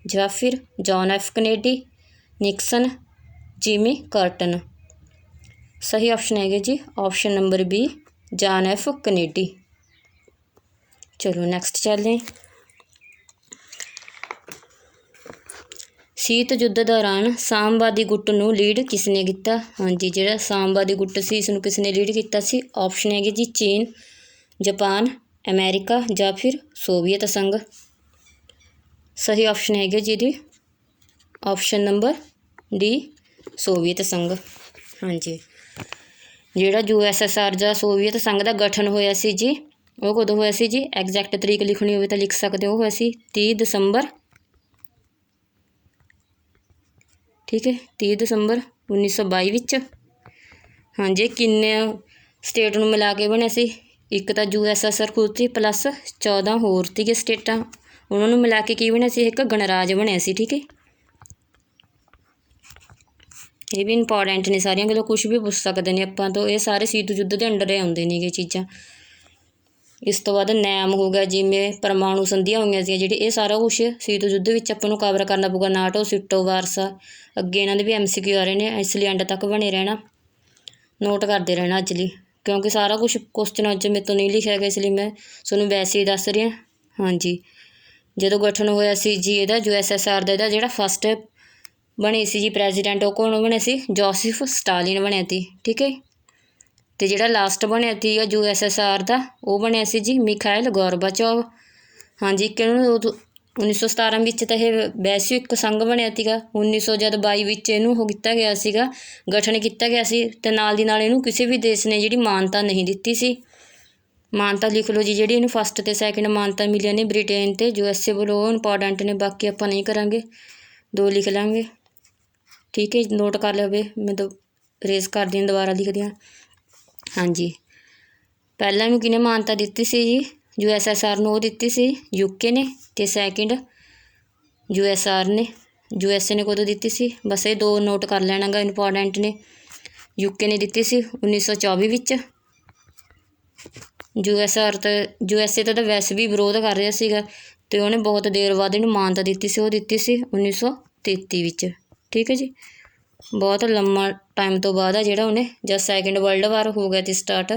या फिर John F Kennedy, Nixon, Jimmy Carter. सही ऑप्शन है जी option number B John F Kennedy. चलो नैक्सट चलें। शीत युद्ध दौरान सामवादी गुट नूं लीड किसने किया? हाँ जी, जिहड़ा सामवादी गुट सी इसनूं किसने लीड किया सी? ऑप्शन है जी चीन, जापान, अमेरिका या फिर सोवियत संघ। सही ऑप्शन है जी ऑप्शन नंबर डी सोवियत संघ। हाँ जी, जिहड़ा USSR या सोवियत संघ का गठन होया सी जी वो कदों होया सी जी? एग्जैक्ट तरीक लिखनी हो तो लिख सकते हो, होया सी 30 दसंबर, ठीक है, 30 दसंबर 1922 विच। हाँ जी, किन्ने स्टेट नूं मिला के बने सी? एक तो USSR खुद थी प्लस 14 होर थी स्टेटां, उन्होंने मिला के की बने सी? एक गणराज बने सी, ठीक है। ये भी इंपॉर्टेंट ने सारियां गल्लां, कुछ भी पूछ सकते हैं आपां तो। ये सारे शीत युद्ध के अंडर आउंदे ने ये चीज़ां। इस तो बाद नैम हो गया, जिमें परमाणु संधियां होईयां सी जिहड़ी, ये सारा कुछ शीत युद्ध विच आपां नूं कवर करना पऊगा। नाटो, सिटो, वारसा, अगे इन्हां दे भी MCQ आ रहे हैं, इसलिए एंड तक बने रहना, नोट करते रहना अज लई, क्योंकि सारा कुछ क्वेश्चन अज मेरे तो नहीं लिखा गया, इसलिए मैं तुहानूं वैसे ही दस रही हाँ। हाँ जी, जदों गठन होया सी जी इहदा USSR दा जिहड़ा फस्ट बने सी जी प्रैजीडेंट, वो कौन बने सी? जोसेफ स्टालिन बने थे, ठीक है। तो जिहड़ा लास्ट बनया थी USSR का वो बनया सी जी मिखाइल गोरबाचोव। हाँ जी, 1917 ਵਿੱਚ ਤਾਂ ਇਹ ਵੈਸ਼ਵਿਕ ਸੰਘ ਬਣਿਆ ਸੀਗਾ। 1922 ਵਿੱਚ ਇਹਨੂੰ ਉਹ ਕੀਤਾ ਗਿਆ ਸੀਗਾ, ਗਠਨ ਕੀਤਾ ਗਿਆ ਸੀ, ਅਤੇ ਨਾਲ ਦੀ ਨਾਲ ਇਹਨੂੰ ਕਿਸੇ ਵੀ ਦੇਸ਼ ਨੇ ਜਿਹੜੀ ਮਾਨਤਾ ਨਹੀਂ ਦਿੱਤੀ ਸੀ। ਮਾਨਤਾ ਲਿਖ ਲਓ ਜੀ, ਜਿਹੜੀ ਇਹਨੂੰ ਫਸਟ ਅਤੇ ਸੈਕਿੰਡ ਮਾਨਤਾ ਮਿਲੀਆਂ ਨੇ ਬ੍ਰਿਟੇਨ ਅਤੇ USA ਵੱਲੋਂ, ਉਹ ਇੰਪੋਰਟੈਂਟ ਨੇ, ਬਾਕੀ ਆਪਾਂ ਨਹੀਂ ਕਰਾਂਗੇ, 2 ਲਿਖ ਲਾਂਗੇ। ਠੀਕ ਹੈ, ਨੋਟ ਕਰ ਲਵੇ, ਮੈਂ ਤਾਂ ਰੇਸ ਕਰਦੀ ਹਾਂ, ਦੁਬਾਰਾ ਲਿਖਦੀ ਹਾਂ। ਹਾਂਜੀ, ਪਹਿਲਾਂ ਇਹਨੂੰ ਕਿਹਨੇ ਮਾਨਤਾ ਦਿੱਤੀ ਸੀ ਜੀ? USSR ਨੂੰ ਉਹ ਦਿੱਤੀ ਸੀ UK ਨੇ, ਅਤੇ ਸੈਕਿੰਡ USR ਨੇ, USA ਨੇ ਕਦੋਂ ਦਿੱਤੀ ਸੀ? ਬਸ ਇਹ 2 ਨੋਟ ਕਰ ਲੈਣਾ ਗਾ, ਇੰਪੋਰਟੈਂਟ ਨੇ। UK ਨੇ ਦਿੱਤੀ ਸੀ 1924 ਵਿੱਚ। USA ਤਾਂ ਵੈਸੇ ਵੀ ਵਿਰੋਧ ਕਰ ਰਿਹਾ ਸੀਗਾ, ਅਤੇ ਉਹਨੇ ਬਹੁਤ ਦੇਰ ਬਾਅਦ ਇਹਨੂੰ ਮਾਨਤਾ ਦਿੱਤੀ ਸੀ, ਉਹ ਦਿੱਤੀ ਸੀ 1933 ਵਿੱਚ। ਠੀਕ ਹੈ ਜੀ, ਬਹੁਤ ਲੰਮਾ ਟਾਈਮ ਤੋਂ ਬਾਅਦ ਆ ਜਿਹੜਾ ਉਹਨੇ, ਜਦ ਸੈਕਿੰਡ ਵਰਲਡ ਵਾਰ ਹੋ ਗਿਆ ਸੀ ਸਟਾਰਟ,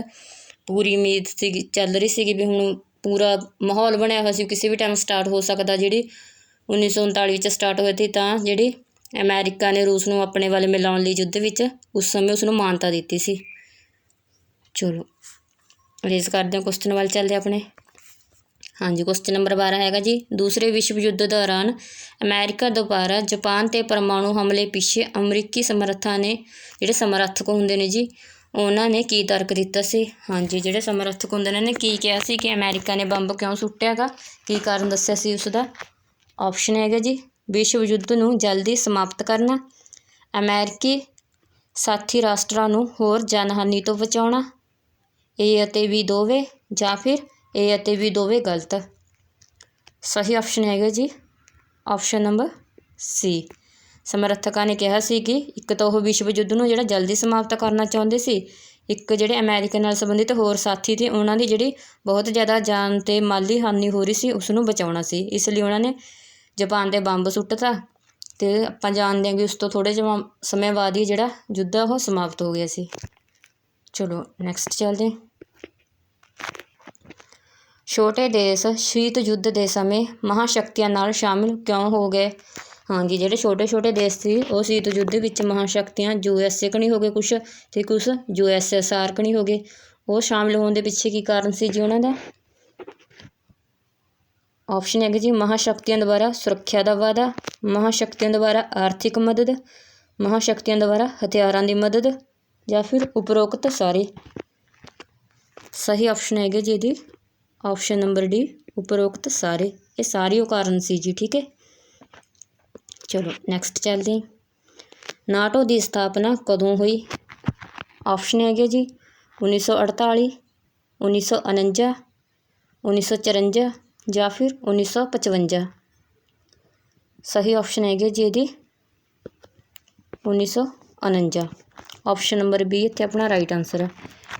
ਪੂਰੀ ਉਮੀਦ ਸੀਗੀ, ਚੱਲ ਰਹੀ ਸੀਗੀ ਵੀ ਹੁਣ ਪੂਰਾ ਮਾਹੌਲ ਬਣਿਆ ਹੋਇਆ ਸੀ, ਕਿਸੇ ਵੀ ਟਾਈਮ ਸਟਾਰਟ ਹੋ ਸਕਦਾ। ਜਿਹੜੀ 1939 ਵਿੱਚ ਸਟਾਰਟ ਹੋਈ ਸੀ, ਤਾਂ ਜਿਹੜੀ ਅਮੈਰੀਕਾ ਨੇ ਰੂਸ ਨੂੰ ਆਪਣੇ ਵੱਲ ਮਿਲਾਉਣ ਲਈ ਯੁੱਧ ਵਿੱਚ ਉਸ ਸਮੇਂ ਉਸਨੂੰ ਮਾਨਤਾ ਦਿੱਤੀ ਸੀ। ਚਲੋ ਰੇਸ ਕਰਦੇ ਹਾਂ, ਕੁਐਸਚਨ ਵੱਲ ਚੱਲਦੇ ਆਪਣੇ। ਹਾਂਜੀ, ਕੁਐਸਚਨ ਨੰਬਰ 12 ਹੈਗਾ ਜੀ, ਦੂਸਰੇ ਵਿਸ਼ਵ ਯੁੱਧ ਦੌਰਾਨ ਅਮੈਰੀਕਾ ਦੁਆਰਾ ਜਾਪਾਨ 'ਤੇ ਪਰਮਾਣੂ ਹਮਲੇ ਪਿੱਛੇ ਅਮਰੀਕੀ ਸਮਰੱਥਾਂ ਨੇ, ਜਿਹੜੇ ਸਮਰੱਥਕ ਹੁੰਦੇ ਨੇ ਜੀ, ਉਹਨਾਂ ਨੇ ਕੀ ਤਰਕ ਦਿੱਤਾ ਸੀ? ਹਾਂਜੀ, ਜਿਹੜੇ ਸਮਰੱਥਕ ਹੁੰਦੇ ਨੇ, ਨੇ ਕੀ ਕਿਹਾ ਸੀ ਕਿ ਅਮੈਰੀਕਾ ਨੇ ਬੰਬ ਕਿਉਂ ਸੁੱਟਿਆ ਗਾ, ਕੀ ਕਾਰਨ ਦੱਸਿਆ ਸੀ ਉਸਦਾ? ਆਪਸ਼ਨ ਹੈਗਾ ਜੀ, ਵਿਸ਼ਵ ਯੁੱਧ ਨੂੰ ਜਲਦੀ ਸਮਾਪਤ ਕਰਨਾ, ਅਮਰੀਕੀ ਸਾਥੀ ਰਾਸ਼ਟਰਾਂ ਨੂੰ ਹੋਰ ਜਾਨਹਾਨੀ ਤੋਂ ਬਚਾਉਣਾ, A ਅਤੇ B ਦੋਵੇਂ, ਜਾਂ ਫਿਰ A ਅਤੇ B ਦੋਵੇਂ ਗਲਤ। ਸਹੀ ਆਪਸ਼ਨ ਹੈਗਾ ਜੀ ਆਪਸ਼ਨ ਨੰਬਰ C। ਸਮਰਥਕਾਂ ਨੇ ਕਿਹਾ ਸੀ ਕਿ ਇੱਕ ਤਾਂ ਉਹ ਵਿਸ਼ਵ ਯੁੱਧ ਨੂੰ ਜਿਹੜਾ ਜਲਦੀ ਸਮਾਪਤ ਕਰਨਾ ਚਾਹੁੰਦੇ ਸੀ, ਇੱਕ ਜਿਹੜੇ ਅਮਰੀਕਾ ਨਾਲ ਸੰਬੰਧਿਤ ਹੋਰ ਸਾਥੀ ਤੇ ਉਹਨਾਂ ਦੀ ਜਿਹੜੀ ਬਹੁਤ ਜ਼ਿਆਦਾ ਜਾਨ ਅਤੇ ਮਾਲੀ ਹਾਨੀ ਹੋ ਰਹੀ ਸੀ, ਉਸ ਨੂੰ ਬਚਾਉਣਾ ਸੀ। ਇਸ ਲਈ ਉਹਨਾਂ ਨੇ ਜਾਪਾਨ 'ਤੇ ਬੰਬ ਸੁੱਟਤਾ, ਅਤੇ ਆਪਾਂ ਜਾਣਦੇ ਹਾਂ ਕਿ ਉਸ ਤੋਂ ਥੋੜ੍ਹੇ ਜਿਹੇ ਸਮੇਂ ਬਾਅਦ ਹੀ ਜਿਹੜਾ ਯੁੱਧ ਆ ਉਹ ਸਮਾਪਤ ਹੋ ਗਿਆ ਸੀ। ਚਲੋ ਨੈਕਸਟ ਚੱਲਦੇ। ਛੋਟੇ ਦੇਸ਼ ਸ਼ੀਤ ਯੁੱਧ ਦੇ ਸਮੇਂ ਮਹਾਂਸ਼ਕਤੀਆਂ ਨਾਲ ਸ਼ਾਮਿਲ ਕਿਉਂ ਹੋ ਗਏ? ਹਾਂਜੀ, ਜਿਹੜੇ ਛੋਟੇ ਛੋਟੇ ਦੇਸ਼ ਸੀ ਉਹ ਸ਼ੀਤ ਯੁੱਧ ਵਿੱਚ ਮਹਾਂਸ਼ਕਤੀਆਂ USA ਕਣੀ ਹੋ ਗਏ ਕੁਛ, ਅਤੇ ਕੁਛ USSR ਕਣੀ ਹੋ ਗਏ। ਉਹ ਸ਼ਾਮਿਲ ਹੋਣ ਦੇ ਪਿੱਛੇ ਕੀ ਕਾਰਨ ਸੀ ਜੀ ਉਹਨਾਂ ਦਾ? ਆਪਸ਼ਨ ਹੈਗੇ ਜੀ, ਮਹਾਂਸ਼ਕਤੀਆਂ ਦੁਆਰਾ ਸੁਰੱਖਿਆ ਦਾ ਵਾਅਦਾ, ਮਹਾਂਸ਼ਕਤੀਆਂ ਦੁਆਰਾ ਆਰਥਿਕ ਮਦਦ, ਮਹਾਂਸ਼ਕਤੀਆਂ ਦੁਆਰਾ ਹਥਿਆਰਾਂ ਦੀ ਮਦਦ, ਜਾਂ ਫਿਰ ਉਪਰੋਕਤ ਸਾਰੇ। ਸਹੀ ਆਪਸ਼ਨ ਹੈਗੇ ਜੀ ਇਹਦੀ ਆਪਸ਼ਨ ਨੰਬਰ D, ਉਪਰੋਕਤ ਸਾਰੇ। ਇਹ ਸਾਰੇ ਉਹ ਕਾਰਨ ਸੀ ਜੀ। ਠੀਕ ਹੈ, ਚਲੋ ਨੈਕਸਟ ਚੱਲਦੇ। ਨਾਟੋ ਦੀ ਸਥਾਪਨਾ ਕਦੋਂ ਹੋਈ? ਆਪਸ਼ਨ ਹੈਗੇ ਜੀ 1948, 1949, 1954, ਜਾਂ ਫਿਰ 1955। ਸਹੀ ਆਪਸ਼ਨ ਹੈਗੇ ਜੀ ਇਹਦੀ 1949। ਆਪਸ਼ਨ ਨੰਬਰ B ਇੱਥੇ ਆਪਣਾ ਰਾਈਟ ਆਨਸਰ ਹੈ।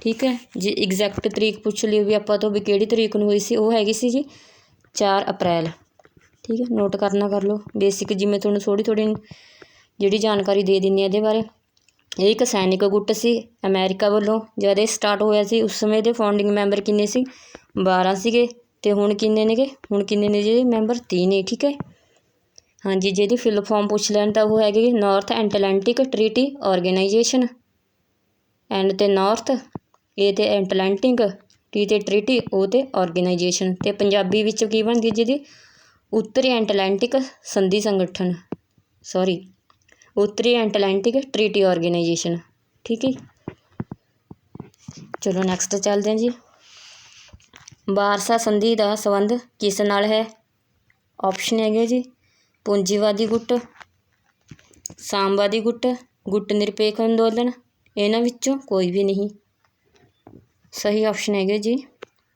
ਠੀਕ ਹੈ, ਜੇ ਐਗਜ਼ੈਕਟ ਤਰੀਕ ਪੁੱਛ ਲਈ ਵੀ ਆਪਾਂ ਤੋਂ ਵੀ ਕਿਹੜੀ ਤਰੀਕ ਨੂੰ ਹੋਈ ਸੀ, ਉਹ ਹੈਗੀ ਸੀ ਜੀ 4 ਅਪ੍ਰੈਲ। ਠੀਕ ਹੈ, ਨੋਟ ਕਰਨਾ ਕਰ ਲਓ। ਬੇਸਿਕ ਜਿਵੇਂ ਤੁਹਾਨੂੰ ਥੋੜ੍ਹੀ ਜਿਹੜੀ ਜਾਣਕਾਰੀ ਦੇ ਦਿੰਦੀ ਹਾਂ ਇਹਦੇ ਬਾਰੇ। ਇਹ ਇੱਕ ਸੈਨਿਕ ਗੁੱਟ ਸੀ ਅਮਰੀਕਾ ਵੱਲੋਂ। ਜਦ ਇਹ ਸਟਾਰਟ ਹੋਇਆ ਸੀ ਉਸ ਸਮੇਂ ਦੇ ਫਾਊਂਡਿੰਗ ਮੈਂਬਰ ਕਿੰਨੇ ਸੀ? 12 ਸੀਗੇ, ਅਤੇ ਹੁਣ ਕਿੰਨੇ ਨੇਗੇ? ਹੁਣ ਕਿੰਨੇ ਨੇ ਜਿਹੜੇ ਮੈਂਬਰ? 3 ਨੇ। ਠੀਕ ਹੈ, ਹਾਂਜੀ, ਜਿਹਦੀ ਫਿਲ ਫਾਰਮ ਪੁੱਛ ਲੈਣ ਤਾਂ ਉਹ ਹੈਗੇ north Atlantic treaty organisation. And 'ਤੇ ਨਾਰਥ, A 'ਤੇ ਐਟਲਾਂਟਿਕ, T 'ਤੇ ਟ੍ਰੀਟੀ, O 'ਤੇ ਆਰਗੇਨਾਈਜੇਸ਼ਨ। ਅਤੇ ਪੰਜਾਬੀ ਵਿੱਚ ਕੀ ਬਣਦੀ ਜਿਹਦੀ? ਉੱਤਰੀ ਐਟਲਾਂਟਿਕ ਸੰਧੀ ਸੰਗਠਨ, ਉੱਤਰੀ ਐਟਲਾਂਟਿਕ ਟ੍ਰੀਟੀ ਆਰਗੇਨਾਈਜੇਸ਼ਨ। ਠੀਕ ਹੈ, ਚਲੋ ਨੈਕਸਟ ਚੱਲਦੇ ਹਾਂ ਜੀ। ਵਾਰਸਾ ਸੰਧੀ ਦਾ ਸੰਬੰਧ ਕਿਸ ਨਾਲ ਹੈ? ਆਪਸ਼ਨ ਹੈਗੇ ਜੀ ਪੂੰਜੀਵਾਦੀ ਗੁੱਟ, ਸਾਮਵਾਦੀ ਗੁੱਟ, ਗੁੱਟ ਨਿਰਪੇਖ ਅੰਦੋਲਨ, ਇਹਨਾਂ ਵਿੱਚੋਂ ਕੋਈ ਵੀ ਨਹੀਂ। ਸਹੀ ਆਪਸ਼ਨ ਹੈਗੇ ਜੀ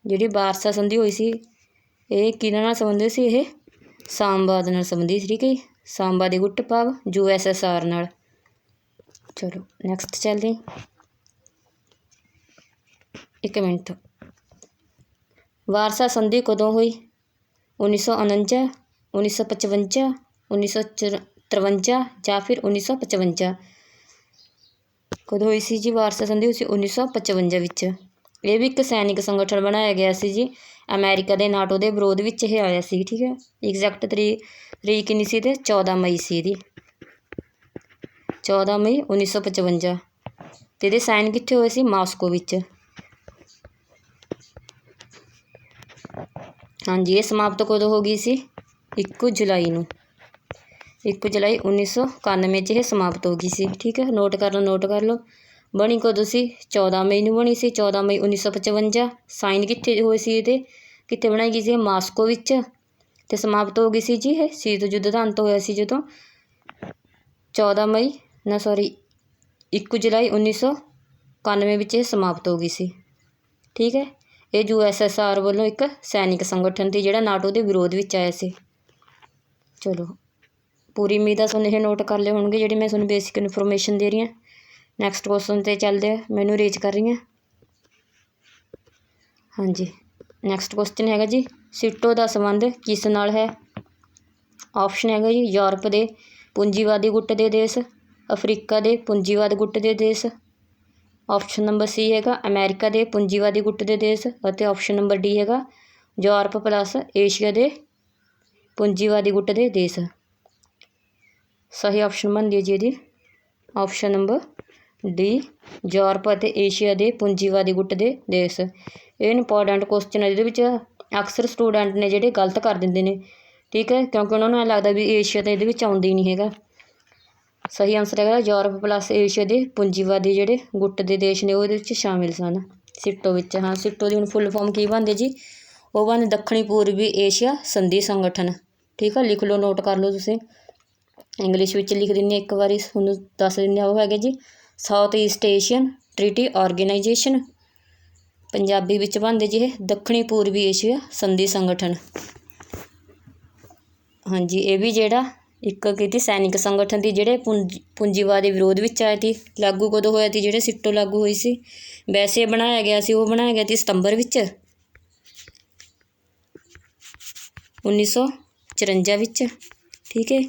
ਜਿਹੜੀ ਵਾਰਸਾ ਸੰਧੀ ਹੋਈ ਸੀ ਇਹ ਕਿਹਨਾਂ ਨਾਲ ਸੰਬੰਧਿਤ ਸੀ? ਇਹ ਸਾਮਵਾਦ ਨਾਲ ਸੰਬੰਧਿਤ ਸੀ। ਠੀਕ ਹੈ ਜੀ, ਸਾਮਵਾਦੀ ਗੁੱਟ ਭਾਵ USSR ਨਾਲ। ਚਲੋ ਨੈਕਸਟ ਚੱਲਦੇ। ਇੱਕ ਮਿੰਟ, ਵਾਰਸਾ ਸੰਧੀ ਕਦੋਂ ਹੋਈ? 1949, 1955, 1953, ਜਾਂ ਫਿਰ 1955। ਕਦੋਂ ਹੋਈ ਸੀ ਜੀ ਵਾਰਸਾ ਸੰਧੀ? ਹੋਈ ਸੀ 1955 ਵਿੱਚ। ਇਹ ਵੀ ਇੱਕ ਸੈਨਿਕ ਸੰਗਠਨ ਬਣਾਇਆ ਗਿਆ ਸੀ ਜੀ ਅਮਰੀਕਾ ਦੇ ਨਾਟੋ ਦੇ ਵਿਰੋਧ ਵਿੱਚ ਇਹ ਆਇਆ ਸੀ। ਠੀਕ ਹੈ, ਐਗਜ਼ੈਕਟ ਤਰੀਕ ਕਿੰਨੀ ਸੀ? ਅਤੇ 14 ਮਈ ਸੀ ਇਹਦੀ, 14 ਮਈ 1955। ਅਤੇ ਇਹਦੇ ਸਾਈਨ ਕਿੱਥੇ ਹੋਏ ਸੀ? ਮਾਸਕੋ ਵਿੱਚ। ਹਾਂਜੀ, ਇਹ ਸਮਾਪਤ ਕਦੋਂ ਹੋ ਗਈ ਸੀ? 1 ਜੁਲਾਈ ਨੂੰ 1 ਜੁਲਾਈ 1991 'ਚ ਇਹ ਸਮਾਪਤ ਹੋ ਗਈ ਸੀ। ਠੀਕ ਹੈ, ਨੋਟ ਕਰ ਲਓ। ਬਣੀ ਕਦੋਂ ਸੀ? 14 ਮਈ ਨੂੰ ਬਣੀ ਸੀ, 14 ਮਈ 1955। ਸਾਈਨ ਕਿੱਥੇ ਹੋਏ ਸੀ ਇਹਦੇ? ਕਿੱਥੇ ਬਣਾਈ ਗਈ ਸੀ? ਮਾਸਕੋ ਵਿੱਚ। ਅਤੇ ਸਮਾਪਤ ਹੋ ਗਈ ਸੀ ਜੀ ਇਹ ਸ਼ੀਤ ਯੁੱਧ ਦਾ ਅੰਤ ਹੋਇਆ ਸੀ ਜਦੋਂ 1 ਜੁਲਾਈ 1991 ਵਿੱਚ ਇਹ ਸਮਾਪਤ ਹੋ ਗਈ ਸੀ। ਠੀਕ ਹੈ, ਇਹ USSR ਵੱਲੋਂ ਇੱਕ ਸੈਨਿਕ ਸੰਗਠਨ ਸੀ ਜਿਹੜਾ ਨਾਟੋ ਦੇ ਵਿਰੋਧ ਵਿੱਚ ਆਇਆ ਸੀ। ਚਲੋ, ਪੂਰੀ ਉਮੀਦ ਆ ਤੁਹਾਨੂੰ ਇਹ ਨੋਟ ਕਰ ਲਏ ਹੋਣਗੇ ਜਿਹੜੀ ਮੈਂ ਤੁਹਾਨੂੰ ਬੇਸਿਕ ਇਨਫੋਰਮੇਸ਼ਨ ਦੇ ਰਹੀ ਹਾਂ। ਨੈਕਸਟ ਕੁਐਸਚਨ 'ਤੇ ਚੱਲਦੇ ਆ, ਮੈਨੂੰ ਰੀਚ ਕਰ ਰਹੀ ਹਾਂ। ਹਾਂਜੀ, ਨੈਕਸਟ ਕੁਐਸਚਨ ਹੈਗਾ ਜੀ, ਸਿਟੋ ਦਾ ਸੰਬੰਧ ਕਿਸ ਨਾਲ ਹੈ? ਆਪਸ਼ਨ ਹੈਗਾ ਜੀ ਯੂਰਪ ਦੇ ਪੂੰਜੀਵਾਦੀ ਗੁੱਟ ਦੇ ਦੇਸ਼, ਅਫਰੀਕਾ ਦੇ ਪੂੰਜੀਵਾਦ ਗੁੱਟ ਦੇ ਦੇਸ਼, ਆਪਸ਼ਨ ਨੰਬਰ ਸੀ ਹੈਗਾ ਅਮਰੀਕਾ ਦੇ ਪੂੰਜੀਵਾਦੀ ਗੁੱਟ ਦੇ ਦੇਸ਼, ਅਤੇ ਆਪਸ਼ਨ ਨੰਬਰ ਡੀ ਹੈਗਾ ਯੂਰਪ ਪਲੱਸ ਏਸ਼ੀਆ ਦੇ ਪੂੰਜੀਵਾਦੀ ਗੁੱਟ ਦੇ ਦੇਸ਼। ਸਹੀ ਆਪਸ਼ਨ ਬਣਦੀ ਹੈ ਜੀ ਇਹਦੀ ਆਪਸ਼ਨ ਨੰਬਰ ਡੀ, ਯੂਰਪ ਅਤੇ ਏਸ਼ੀਆ ਦੇ ਪੂੰਜੀਵਾਦੀ ਗੁੱਟ ਦੇ ਦੇਸ਼। ਇਹ ਇੰਪੋਰਟੈਂਟ ਕੁਐਸਚਨ ਹੈ, ਜਿਹਦੇ ਵਿੱਚ ਅਕਸਰ ਸਟੂਡੈਂਟ ਨੇ ਜਿਹੜੇ ਗਲਤ ਕਰ ਦਿੰਦੇ ਨੇ। ਠੀਕ ਹੈ, ਕਿਉਂਕਿ ਉਹਨਾਂ ਨੂੰ ਐਂ ਲੱਗਦਾ ਵੀ ਏਸ਼ੀਆ ਤਾਂ ਇਹਦੇ ਵਿੱਚ ਆਉਂਦਾ ਹੀ ਨਹੀਂ ਹੈਗਾ। ਸਹੀ ਆਨਸਰ ਹੈਗਾ ਯੂਰਪ ਪਲੱਸ ਏਸ਼ੀਆ ਦੇ ਪੂੰਜੀਵਾਦੀ ਜਿਹੜੇ ਗੁੱਟ ਦੇ ਦੇਸ਼ ਨੇ ਉਹ ਇਹਦੇ ਵਿੱਚ ਸ਼ਾਮਿਲ ਸਨ ਸਿਟੋ ਵਿੱਚ। ਹਾਂ, ਸਿਟੋ ਦੀ ਹੁਣ ਫੁੱਲ ਫਾਰਮ ਕੀ ਬਣਦੀ ਜੀ? ਉਹ ਬਣਦੀ ਦੱਖਣੀ ਪੂਰਬੀ ਏਸ਼ੀਆ ਸੰਧੀ ਸੰਗਠਨ। ਠੀਕ ਆ, ਲਿਖ ਲਓ, ਨੋਟ ਕਰ ਲਓ ਤੁਸੀਂ। ਇੰਗਲਿਸ਼ ਵਿੱਚ ਲਿਖ ਦਿੰਦੇ ਇੱਕ ਵਾਰੀ, ਤੁਹਾਨੂੰ ਦੱਸ ਦਿੰਦੇ ਉਹ ਹੈਗੇ ਜੀ south East Asian treaty organisation. Punjabi ਵਿੱਚ ਬਣਦੇ ਜੀ ਇਹ ਦੱਖਣੀ ਪੂਰਬੀ ਏਸ਼ੀਆ ਸੰਧੀ ਸੰਗਠਨ। ਹਾਂਜੀ, ਇਹ ਵੀ ਜਿਹੜਾ ਇੱਕ ਕੀਤੀ ਸੈਨਿਕ ਸੰਗਠਨ ਦੀ ਜਿਹੜੇ ਪੂੰਜੀਵਾਦ ਦੇ ਵਿਰੋਧ ਵਿੱਚ ਆਇਆ ਸੀ। ਲਾਗੂ ਕਦੋਂ ਹੋਇਆ ਸੀ? ਜਿਹੜੇ ਸਿਟੋ ਲਾਗੂ ਹੋਈ ਸੀ। ਵੈਸੇ ਬਣਾਇਆ ਗਿਆ ਸੀ, ਉਹ ਬਣਾਇਆ ਗਿਆ ਸੀ ਸਤੰਬਰ ਵਿੱਚ 1954 ਵਿੱਚ। ਠੀਕ ਹੈ,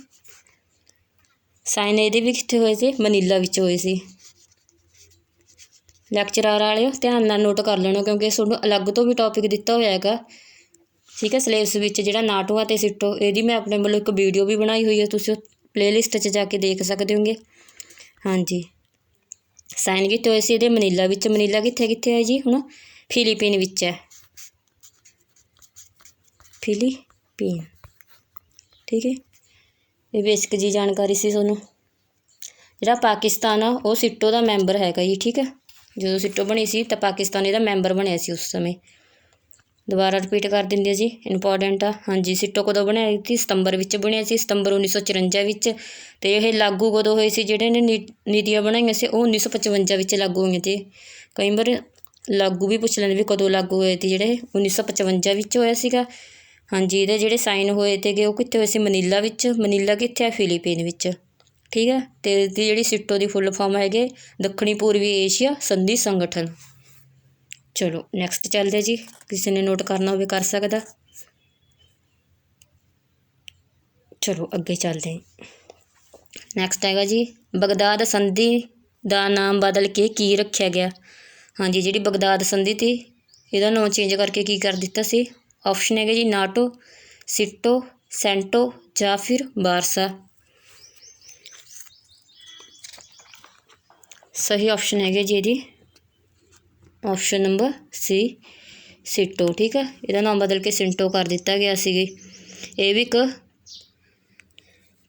ਸਾਈਨ ਇਹਦੇ ਵੀ ਕਿੱਥੇ ਹੋਏ ਸੀ? ਮਨੀਲਾ ਵਿੱਚ ਹੋਏ ਸੀ। ਲੈਕਚਰਾਰ ਵਾਲਿਓ ਧਿਆਨ ਨਾਲ ਨੋਟ ਕਰ ਲੈਣਾ, ਕਿਉਂਕਿ ਤੁਹਾਨੂੰ ਅਲੱਗ ਤੋਂ ਵੀ ਟੌਪਿਕ ਦਿੱਤਾ ਹੋਇਆ ਹੈਗਾ। ਠੀਕ ਹੈ, ਸਿਲੇਬਸ ਵਿੱਚ ਜਿਹੜਾ ਨਾਟੋ ਅਤੇ ਸਿਟੋ, ਇਹਦੀ ਮੈਂ ਆਪਣੇ ਵੱਲੋਂ ਇੱਕ ਵੀਡੀਓ ਵੀ ਬਣਾਈ ਹੋਈ ਹੈ, ਤੁਸੀਂ ਪਲੇਲਿਸਟ 'ਚ ਜਾ ਕੇ ਦੇਖ ਸਕਦੇ ਹੋਗੇ। ਹਾਂਜੀ, ਸਾਈਨ ਕਿੱਥੇ ਹੋਏ ਸੀ? ਇਹਦੇ ਮਨੀਲਾ ਵਿੱਚ। ਮਨੀਲਾ ਕਿੱਥੇ ਹੈ ਜੀ? ਹੁਣ ਫਿਲੀਪੀਨ ਵਿੱਚ ਹੈ, ਫਿਲੀਪੀਨ। ਠੀਕ ਹੈ, ਇਹ ਬੇਸਿਕ ਜੀ ਜਾਣਕਾਰੀ ਸੀ ਤੁਹਾਨੂੰ। ਜਿਹੜਾ ਪਾਕਿਸਤਾਨ ਆ ਉਹ ਸਿਟੋ ਦਾ ਮੈਂਬਰ ਹੈਗਾ ਜੀ। ਠੀਕ ਹੈ, ਜਦੋਂ ਸਿਟੋ ਬਣੀ ਸੀ ਤਾਂ ਪਾਕਿਸਤਾਨ ਇਹਦਾ ਮੈਂਬਰ ਬਣਿਆ ਸੀ ਉਸ ਸਮੇਂ। ਦੁਬਾਰਾ ਰਿਪੀਟ ਕਰ ਦਿੰਦੇ ਜੀ, ਇੰਪੋਰਟੈਂਟ ਆ। ਹਾਂਜੀ, ਸਿਟੋ ਕਦੋਂ ਬਣਿਆ ਸੀ? ਸਤੰਬਰ ਵਿੱਚ ਬਣਿਆ ਸੀ, ਸਤੰਬਰ 1954 ਵਿੱਚ। ਅਤੇ ਇਹ ਲਾਗੂ ਕਦੋਂ ਹੋਏ ਸੀ? ਜਿਹੜੇ ਨੇ ਨੀਤੀਆਂ ਬਣਾਈਆਂ ਸੀ ਉਹ 1955 ਵਿੱਚ ਲਾਗੂ ਹੋਈਆਂ ਸੀ। ਕਈ ਵਾਰ ਲਾਗੂ ਵੀ ਪੁੱਛ ਲੈਂਦੇ ਵੀ ਕਦੋਂ ਲਾਗੂ ਹੋਏ ਸੀ। ਜਿਹੜੇ 1955 ਵਿੱਚ ਹੋਇਆ ਸੀਗਾ। ਹਾਂਜੀ, ਇਹਦੇ ਜਿਹੜੇ ਸਾਈਨ ਹੋਏ ਸੀਗੇ ਉਹ ਕਿੱਥੇ ਹੋਏ ਸੀ? ਮਨੀਲਾ ਵਿੱਚ। ਮਨੀਲਾ ਕਿੱਥੇ ਆ? ਫਿਲੀਪੀਨ ਵਿੱਚ। ਠੀਕ ਹੈ, ਅਤੇ ਇਹਦੀ ਜਿਹੜੀ ਸਿਟੋ ਦੀ ਫੁੱਲ ਫਾਰਮ ਹੈਗੇ ਦੱਖਣੀ ਪੂਰਬੀ ਏਸ਼ੀਆ ਸੰਧੀ ਸੰਗਠਨ। ਚਲੋ ਨੈਕਸਟ ਚੱਲਦੇ ਜੀ, ਕਿਸੇ ਨੇ ਨੋਟ ਕਰਨਾ ਹੋਵੇ ਕਰ ਸਕਦਾ। ਚਲੋ ਅੱਗੇ ਚੱਲਦੇ ਹਾਂ। ਨੈਕਸਟ ਹੈਗਾ ਜੀ ਬਗਦਾਦ ਸੰਧੀ ਦਾ ਨਾਮ ਬਦਲ ਕੇ ਕੀ ਰੱਖਿਆ ਗਿਆ? ਹਾਂਜੀ, ਜਿਹੜੀ ਬਗਦਾਦ ਸੰਧੀ ਸੀ ਇਹਦਾ ਨਾਮ ਚੇਂਜ ਕਰਕੇ ਕੀ ਕਰ ਦਿੱਤਾ ਸੀ? ਆਪਸ਼ਨ ਹੈਗੇ ਜੀ ਨਾਟੋ, ਸਿਟੋ, ਸੈਂਟੋ ਜਾਂ ਫਿਰ ਬਾਰਸਾ। ਸਹੀ ਆਪਸ਼ਨ ਹੈਗੇ ਜੀ ਇਹਦੀ ਆਪਸ਼ਨ ਨੰਬਰ ਸੀ, ਸਿਟੋ। ਠੀਕ ਹੈ, ਇਹਦਾ ਨਾਮ ਬਦਲ ਕੇ ਸਿੰਟੋ ਕਰ ਦਿੱਤਾ ਗਿਆ ਸੀ। ਇਹ ਵੀ ਇੱਕ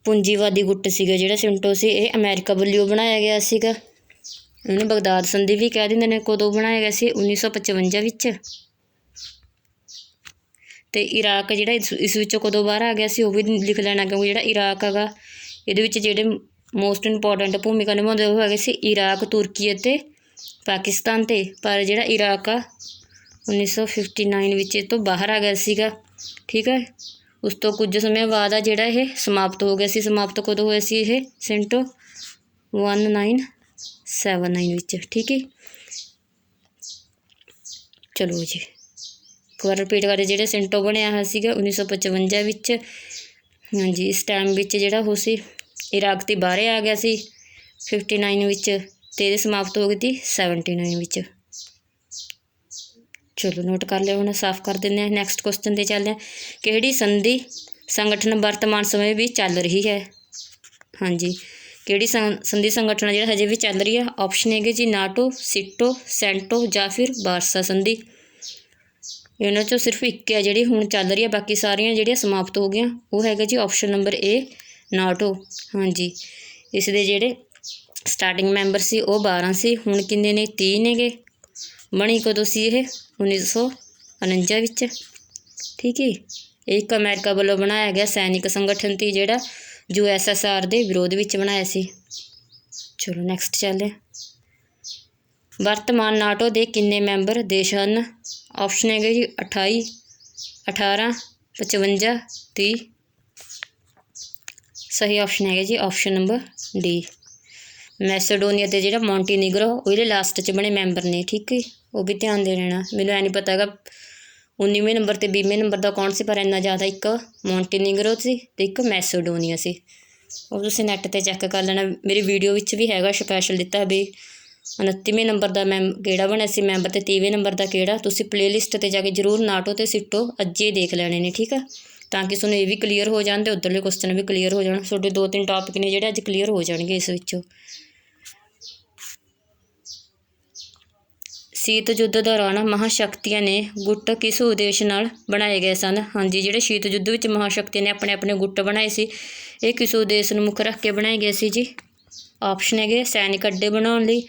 ਪੂੰਜੀਵਾਦੀ ਗੁੱਟ ਸੀਗਾ ਜਿਹੜਾ ਸਿੰਟੋ ਸੀ। ਇਹ ਅਮਰੀਕਾ ਵੱਲੋਂ ਬਣਾਇਆ ਗਿਆ ਸੀਗਾ। ਇਹਨੂੰ ਬਗਦਾਦ ਸੰਧੀ ਵੀ ਕਹਿ ਦਿੰਦੇ ਨੇ। ਕਦੋਂ ਬਣਾਇਆ ਗਿਆ ਸੀ? 1955 ਵਿੱਚ। ਅਤੇ ਇਰਾਕ ਜਿਹੜਾ ਇਸ ਵਿੱਚੋਂ ਕਦੋਂ ਬਾਹਰ ਆ ਗਿਆ ਸੀ ਉਹ ਵੀ ਲਿਖ ਲੈਣਾ, ਕਿਉਂਕਿ ਜਿਹੜਾ ਇਰਾਕ ਹੈਗਾ ਇਹਦੇ ਵਿੱਚ ਜਿਹੜੇ ਮੋਸਟ ਇੰਪੋਰਟੈਂਟ ਭੂਮਿਕਾ ਨਿਭਾਉਂਦੇ ਉਹ ਹੈਗੇ ਸੀ ਇਰਾਕ, ਤੁਰਕੀ ਅਤੇ ਪਾਕਿਸਤਾਨ। 'ਤੇ ਪਰ ਜਿਹੜਾ ਇਰਾਕ ਆ 1959 ਵਿੱਚ ਇਹ ਤੋਂ ਬਾਹਰ ਆ ਗਿਆ ਸੀਗਾ। ਠੀਕ ਹੈ, ਉਸ ਤੋਂ ਕੁਝ ਸਮੇਂ ਬਾਅਦ ਆ ਜਿਹੜਾ ਇਹ ਸਮਾਪਤ ਹੋ ਗਿਆ ਸੀ। ਸਮਾਪਤ ਕਦੋਂ ਹੋਇਆ ਸੀ ਇਹ? ਸਿੰਟੋ 1979 ਵਿੱਚ। ਠੀਕ ਹੈ, ਚਲੋ ਜੀ ਇੱਕ ਵਾਰ ਰਿਪੀਟ ਕਰਦੇ, ਜਿਹੜੇ ਸਿੰਟੋ ਬਣਿਆ ਹੋਇਆ ਸੀਗਾ 1955 ਵਿੱਚ। ਹਾਂਜੀ, ਇਸ ਟਾਈਮ ਵਿੱਚ ਜਿਹੜਾ ਉਹ ਸੀ ਇਰਾਕ ਤੋਂ ਬਾਹਰ ਆ ਗਿਆ ਸੀ 59 ਵਿੱਚ, ਅਤੇ ਇਹਦੇ ਸਮਾਪਤ ਹੋ ਗਈ ਸੀ 79 ਵਿੱਚ। ਚਲੋ ਨੋਟ ਕਰ ਲਿਓ, ਹੁਣ ਸਾਫ਼ ਕਰ ਦਿੰਦੇ ਹਾਂ। ਨੈਕਸਟ ਕੁਐਸਚਨ 'ਤੇ ਚੱਲਦੇ ਹਾਂ। ਕਿਹੜੀ ਸੰਧੀ ਸੰਗਠਨ ਵਰਤਮਾਨ ਸਮੇਂ ਵੀ ਚੱਲ ਰਹੀ ਹੈ? ਹਾਂਜੀ, ਕਿਹੜੀ ਸੰਧੀ ਸੰਗਠਨ ਜਿਹੜਾ ਹਜੇ ਵੀ ਚੱਲ ਰਹੀ ਹੈ? ਆਪਸ਼ਨ ਹੈਗੇ ਜੀ ਨਾਟੋ, ਸਿਟੋ, ਸੈਂਟੋ ਜਾਂ ਫਿਰ ਬਾਰਸਾ ਸੰਧੀ। ਇਹਨਾਂ 'ਚੋਂ ਸਿਰਫ ਇੱਕ ਹੈ ਜਿਹੜੀ ਹੁਣ ਚੱਲ ਰਹੀ ਹੈ, ਬਾਕੀ ਸਾਰੀਆਂ ਜਿਹੜੀਆਂ ਸਮਾਪਤ ਹੋ ਗਈਆਂ। ਉਹ ਹੈਗਾ ਜੀ ਆਪਸ਼ਨ ਨੰਬਰ ਏ ਨਾਟੋ। ਹਾਂਜੀ, ਇਸ ਦੇ ਜਿਹੜੇ ਸਟਾਰਟਿੰਗ ਮੈਂਬਰ ਸੀ ਉਹ 12 ਸੀ, ਹੁਣ ਕਿੰਨੇ ਨੇ? 30 ਨੇਗੇ। ਬਣੀ ਕਦੋਂ ਸੀ ਇਹ? 1949 ਵਿੱਚ। ਠੀਕ ਹੈ, ਇਹ ਇੱਕ ਅਮਰੀਕਾ ਵੱਲੋਂ ਬਣਾਇਆ ਗਿਆ ਸੈਨਿਕ ਸੰਗਠਨ ਸੀ ਜਿਹੜਾ USSR ਦੇ ਵਿਰੋਧ ਵਿੱਚ ਬਣਾਇਆ ਸੀ। ਚਲੋ ਨੈਕਸਟ ਚੱਲਦੇ। ਵਰਤਮਾਨ ਨਾਟੋ ਦੇ ਕਿੰਨੇ ਮੈਂਬਰ ਦੇਸ਼ ਹਨ? ਆਪਸ਼ਨ ਹੈਗੇ ਜੀ 28, 18, 55, 30। ਸਹੀ ਆਪਸ਼ਨ ਹੈਗਾ ਜੀ ਆਪਸ਼ਨ ਨੰਬਰ ਡੀ। ਮੈਸੇਡੋਨੀਆ ਅਤੇ ਜਿਹੜਾ ਮੌਂਟੀਨੀਗਰੋ ਉਹ ਇਹਦੇ ਲਾਸਟ 'ਚ ਬਣੇ ਮੈਂਬਰ ਨੇ। ਠੀਕ ਹੈ, ਉਹ ਵੀ ਧਿਆਨ ਦੇ ਲੈਣਾ। ਮੈਨੂੰ ਐ ਨਹੀਂ ਪਤਾ ਹੈਗਾ 19ਵੇਂ ਨੰਬਰ ਅਤੇ 20ਵੇਂ ਨੰਬਰ ਦਾ ਕੌਣ ਸੀ, ਪਰ ਇੰਨਾ ਜ਼ਿਆਦਾ ਇੱਕ ਮੌਂਟੀਨੀਗਰੋ ਸੀ ਅਤੇ ਇੱਕ ਮੈਸੇਡੋਨੀਆ ਸੀ। ਉਹ ਤੁਸੀਂ ਨੈੱਟ 'ਤੇ ਚੈੱਕ ਕਰ ਲੈਣਾ, ਮੇਰੀ ਵੀਡੀਓ ਵਿੱਚ ਵੀ ਹੈਗਾ ਸਪੈਸ਼ਲ ਦਿੱਤਾ ਵੀ 29ਵੇਂ ਨੰਬਰ ਦਾ ਕਿਹੜਾ ਬਣਿਆ ਸੀ ਮੈਂਬਰ ਅਤੇ 30ਵੇਂ ਨੰਬਰ ਦਾ ਕਿਹੜਾ। ਤੁਸੀਂ ਪਲੇਲਿਸਟ 'ਤੇ ਜਾ ਕੇ ਜ਼ਰੂਰ ਨਾਟੋ ਅਤੇ ਸਿਟੋ ਅੱਜੇ ਦੇਖ ਲੈਣੇ ਨੇ। ਠੀਕ ਆ, ਤਾਂ ਕਿ ਤੁਹਾਨੂੰ ਇਹ ਵੀ ਕਲੀਅਰ ਹੋ ਜਾਣ ਅਤੇ ਉੱਧਰਲੇ ਕੁਐਸਚਨ ਵੀ ਕਲੀਅਰ ਹੋ ਜਾਣ। ਤੁਹਾਡੇ 2-3 ਟੌਪਿਕ ਨੇ ਜਿਹੜੇ ਅੱਜ ਕਲੀਅਰ ਹੋ ਜਾਣਗੇ ਇਸ ਵਿੱਚੋਂ। ਸ਼ੀਤ ਯੁੱਧ ਦੌਰਾਨ ਮਹਾਂਸ਼ਕਤੀਆਂ ਨੇ ਗੁੱਟ ਕਿਸ ਉਦੇਸ਼ ਨਾਲ ਬਣਾਏ ਗਏ ਸਨ? ਹਾਂਜੀ, ਜਿਹੜੇ ਸ਼ੀਤ ਯੁੱਧ ਵਿੱਚ ਮਹਾਂਸ਼ਕਤੀਆਂ ਨੇ ਆਪਣੇ ਆਪਣੇ ਗੁੱਟ ਬਣਾਏ ਸੀ, ਇਹ ਕਿਸ ਉਦੇਸ਼ ਨੂੰ ਮੁੱਖ ਰੱਖ ਕੇ ਬਣਾਏ ਗਏ ਸੀ ਜੀ? ਆਪਸ਼ਨ ਹੈਗੇ ਸੈਨਿਕ ਅੱਡੇ ਬਣਾਉਣ ਲਈ,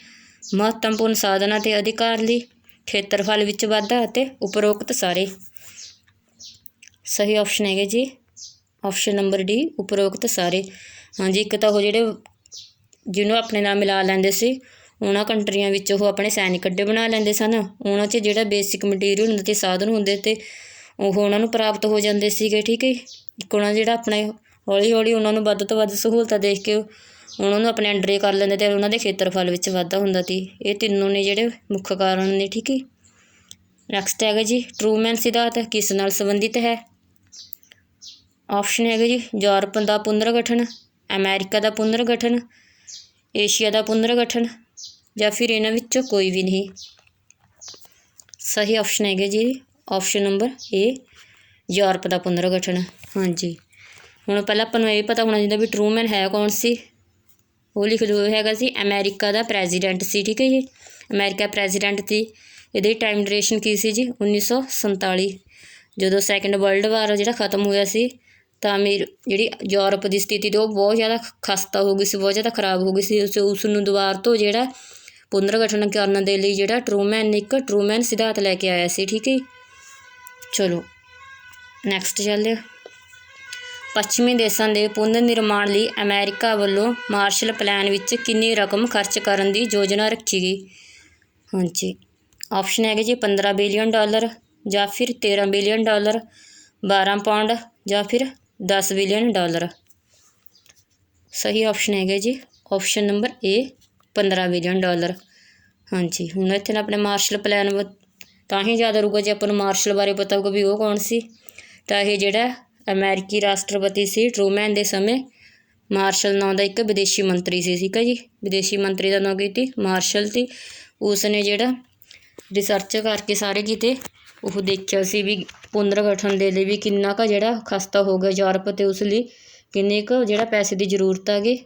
ਮਹੱਤਵਪੂਰਨ ਸਾਧਨਾਂ ਅਤੇ ਅਧਿਕਾਰ ਲਈ, ਖੇਤਰਫਲ ਵਿੱਚ ਵਾਧਾ ਅਤੇ ਉਪਰੋਕਤ ਸਾਰੇ। ਸਹੀ ਆਪਸ਼ਨ ਹੈਗੇ ਜੀ ਆਪਸ਼ਨ ਨੰਬਰ ਡੀ, ਉਪਰੋਕਤ ਸਾਰੇ। ਹਾਂਜੀ, ਇੱਕ ਤਾਂ ਉਹ ਜਿਹੜੇ ਜਿਹਨੂੰ ਆਪਣੇ ਨਾਲ ਮਿਲਾ ਲੈਂਦੇ ਸੀ ਉਹਨਾਂ ਕੰਟਰੀਆਂ ਵਿੱਚ ਉਹ ਆਪਣੇ ਸੈਨਿਕ ਅੱਡੇ ਬਣਾ ਲੈਂਦੇ ਸਨ। ਉਹਨਾਂ 'ਚ ਜਿਹੜਾ ਬੇਸਿਕ ਮਟੀਰੀਅਲ ਹੁੰਦਾ ਅਤੇ ਸਾਧਨ ਹੁੰਦੇ ਤੇ ਉਹ ਉਹਨਾਂ ਨੂੰ ਪ੍ਰਾਪਤ ਹੋ ਜਾਂਦੇ ਸੀਗੇ। ਠੀਕ ਹੈ, ਇੱਕ ਉਹਨਾਂ ਜਿਹੜਾ ਆਪਣੇ ਹੌਲੀ ਹੌਲੀ ਉਹਨਾਂ ਨੂੰ ਵੱਧ ਤੋਂ ਵੱਧ ਸਹੂਲਤਾਂ ਦੇਖ ਕੇ ਉਹਨਾਂ ਨੂੰ ਆਪਣੇ ਅੰਡਰ ਕਰ ਲੈਂਦੇ ਅਤੇ ਉਹਨਾਂ ਦੇ ਖੇਤਰਫਲ ਵਿੱਚ ਵਾਧਾ ਹੁੰਦਾ ਸੀ। ਇਹ ਤਿੰਨੋਂ ਨੇ ਜਿਹੜੇ ਮੁੱਖ ਕਾਰਨ ਨੇ। ਠੀਕ ਹੈ, ਨੈਕਸਟ ਹੈਗਾ ਜੀ ਟਰੂਮੈਨ ਸਿਧਾਂਤ ਕਿਸ ਨਾਲ ਸੰਬੰਧਿਤ ਹੈ? ਆਪਸ਼ਨ ਹੈਗੇ ਜੀ ਯੂਰਪ ਦਾ ਪੁਨਰਗਠਨ, ਅਮਰੀਕਾ ਦਾ ਪੁਨਰਗਠਨ, ਏਸ਼ੀਆ ਦਾ ਪੁਨਰਗਠਨ ਜਾਂ ਫਿਰ ਇਹਨਾਂ ਵਿੱਚੋਂ ਕੋਈ ਵੀ ਨਹੀਂ। ਸਹੀ ਆਪਸ਼ਨ ਹੈਗੇ ਜੀ ਆਪਸ਼ਨ ਨੰਬਰ ਏ, ਯੂਰਪ ਦਾ ਪੁਨਰਗਠਨ। ਹਾਂਜੀ, ਹੁਣ ਪਹਿਲਾਂ ਆਪਾਂ ਨੂੰ ਇਹ ਪਤਾ ਹੋਣਾ ਚਾਹੀਦਾ ਵੀ ਟਰੂਮੈਨ ਹੈ ਕੌਣ ਸੀ। ਉਹ ਲਿਖ ਲਓ, ਹੈਗਾ ਸੀ ਅਮਰੀਕਾ ਦਾ ਪ੍ਰੈਜ਼ੀਡੈਂਟ ਸੀ। ਠੀਕ ਹੈ ਜੀ, ਅਮਰੀਕਾ ਪ੍ਰੈਜ਼ੀਡੈਂਟ ਸੀ। ਇਹਦੀ ਟਾਈਮ ਡਿਊਰੇਸ਼ਨ ਕੀ ਸੀ ਜੀ? 1947। ਜਦੋਂ ਸੈਕਿੰਡ ਵਰਲਡ ਵਾਰ ਜਿਹੜਾ ਖਤਮ ਹੋਇਆ ਸੀ ਤਾਂ ਜਿਹੜੀ ਯੂਰਪ ਦੀ ਸਥਿਤੀ ਤੇ ਉਹ ਬਹੁਤ ਜ਼ਿਆਦਾ ਖਸਤਾ ਹੋ ਗਈ ਸੀ, ਬਹੁਤ ਜ਼ਿਆਦਾ ਖਰਾਬ ਹੋ ਗਈ ਸੀ। ਉਸ ਨੂੰ ਦੁਬਾਰਾ ਤੋਂ ਜਿਹੜਾ ਪੁਨਰਗਠਨ ਕਰਨ ਦੇ ਲਈ ਜਿਹੜਾ ਟਰੂਮੈਨ ਨੇ ਇੱਕ ਟਰੂਮੈਨ ਸਿਧਾਂਤ ਲੈ ਕੇ ਆਇਆ ਸੀ। ਠੀਕ ਹੈ, ਚਲੋ ਨੈਕਸਟ ਚੱਲਦੇ। ਪੱਛਮੀ ਦੇਸ਼ਾਂ ਦੇ ਪੁਨਰ ਨਿਰਮਾਣ ਲਈ ਅਮਰੀਕਾ ਵੱਲੋਂ ਮਾਰਸ਼ਲ ਪਲਾਨ ਵਿੱਚ ਕਿੰਨੀ ਰਕਮ ਖਰਚ ਕਰਨ ਦੀ ਯੋਜਨਾ ਰੱਖੀ ਗਈ? ਹਾਂਜੀ, ਆਪਸ਼ਨ ਹੈਗੇ ਜੀ 15 ਬਿਲੀਅਨ ਡਾਲਰ ਜਾਂ ਫਿਰ 13 ਬਿਲੀਅਨ ਡਾਲਰ, 12 ਪਾਉਂਡ ਜਾਂ ਫਿਰ 10 ਬਿਲੀਅਨ ਡਾਲਰ। ਸਹੀ ਆਪਸ਼ਨ ਹੈਗੇ ਜੀ ਆਪਸ਼ਨ ਨੰਬਰ ਏ, 15 ਬਿਲੀਅਨ ਡਾਲਰ। ਹਾਂਜੀ, ਹੁਣ ਇੱਥੇ ਨਾ ਆਪਣੇ ਮਾਰਸ਼ਲ ਪਲਾਨ ਤਾਂ ਹੀ ਯਾਦ ਰਹੂਗਾ ਜੇ ਆਪਾਂ ਨੂੰ ਮਾਰਸ਼ਲ ਬਾਰੇ ਪਤਾ ਹੋਊਗਾ ਵੀ ਉਹ ਕੌਣ ਸੀ। ਤਾਂ ਇਹ ਜਿਹੜਾ ਅਮਰੀਕੀ ਰਾਸ਼ਟਰਪਤੀ ਸੀ ਟਰੂਮੈਨ ਦੇ ਸਮੇਂ ਮਾਰਸ਼ਲ ਨਾਂ ਦਾ ਇੱਕ ਵਿਦੇਸ਼ੀ ਮੰਤਰੀ ਸੀ। ਠੀਕ ਹੈ ਜੀ, ਵਿਦੇਸ਼ੀ ਮੰਤਰੀ ਦਾ ਨਾਂ ਕੀ ਸੀ? ਮਾਰਸ਼ਲ ਸੀ। ਉਸ ਨੇ ਜਿਹੜਾ ਰਿਸਰਚ ਕਰਕੇ ਸਾਰੇ ਕਿਤੇ ਉਹ ਦੇਖਿਆ ਸੀ ਵੀ ਪੁਨਰਗਠਨ ਦੇ ਲਈ ਵੀ ਕਿੰਨਾ ਕੁ ਜਿਹੜਾ ਖਸਤਾ ਹੋ ਗਿਆ ਯੂਰਪ ਅਤੇ ਉਸ ਲਈ ਕਿੰਨੇ ਕੁ ਜਿਹੜਾ ਪੈਸੇ ਦੀ ਜ਼ਰੂਰਤ ਹੈਗੀ।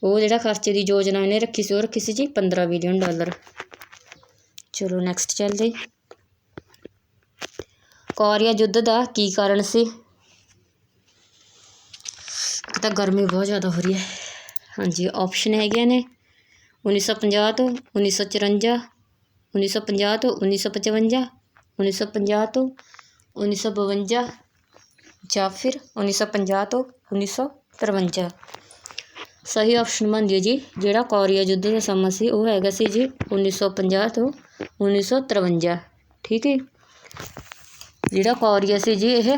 ਉਹ ਜਿਹੜਾ ਖਰਚੇ ਦੀ ਯੋਜਨਾ ਇਹਨੇ ਰੱਖੀ ਸੀ ਉਹ ਰੱਖੀ ਸੀ ਜੀ 15 ਬਿਲੀਅਨ ਡਾਲਰ। ਚਲੋ ਨੈਕਸਟ ਚੱਲਦੇ। ਕੋਰੀਆ ਯੁੱਧ ਦਾ ਕੀ ਕਾਰਨ ਸੀ? ਇੱਕ ਤਾਂ ਗਰਮੀ ਬਹੁਤ ਜ਼ਿਆਦਾ ਹੋ ਰਹੀ ਹੈ। ਹਾਂਜੀ, ਆਪਸ਼ਨ ਹੈਗੀਆਂ ਨੇ 1950 ਤੋਂ 1954, 1950 ਤੋਂ 1955, 1950 ਤੋਂ 1952 ਜਾਂ ਫਿਰ 1950 ਤੋਂ 1953। ਸਹੀ ਆਪਸ਼ਨ ਬਣਦੀ ਹੈ ਜੀ ਜਿਹੜਾ ਕੋਰੀਆ ਯੁੱਧ ਦਾ ਸਮਾਂ ਸੀ ਉਹ ਹੈਗਾ ਸੀ ਜੀ 1950 ਤੋਂ 1953। ਠੀਕ ਹੈ, ਜਿਹੜਾ ਕੋਰੀਆ ਸੀ ਜੀ ਇਹ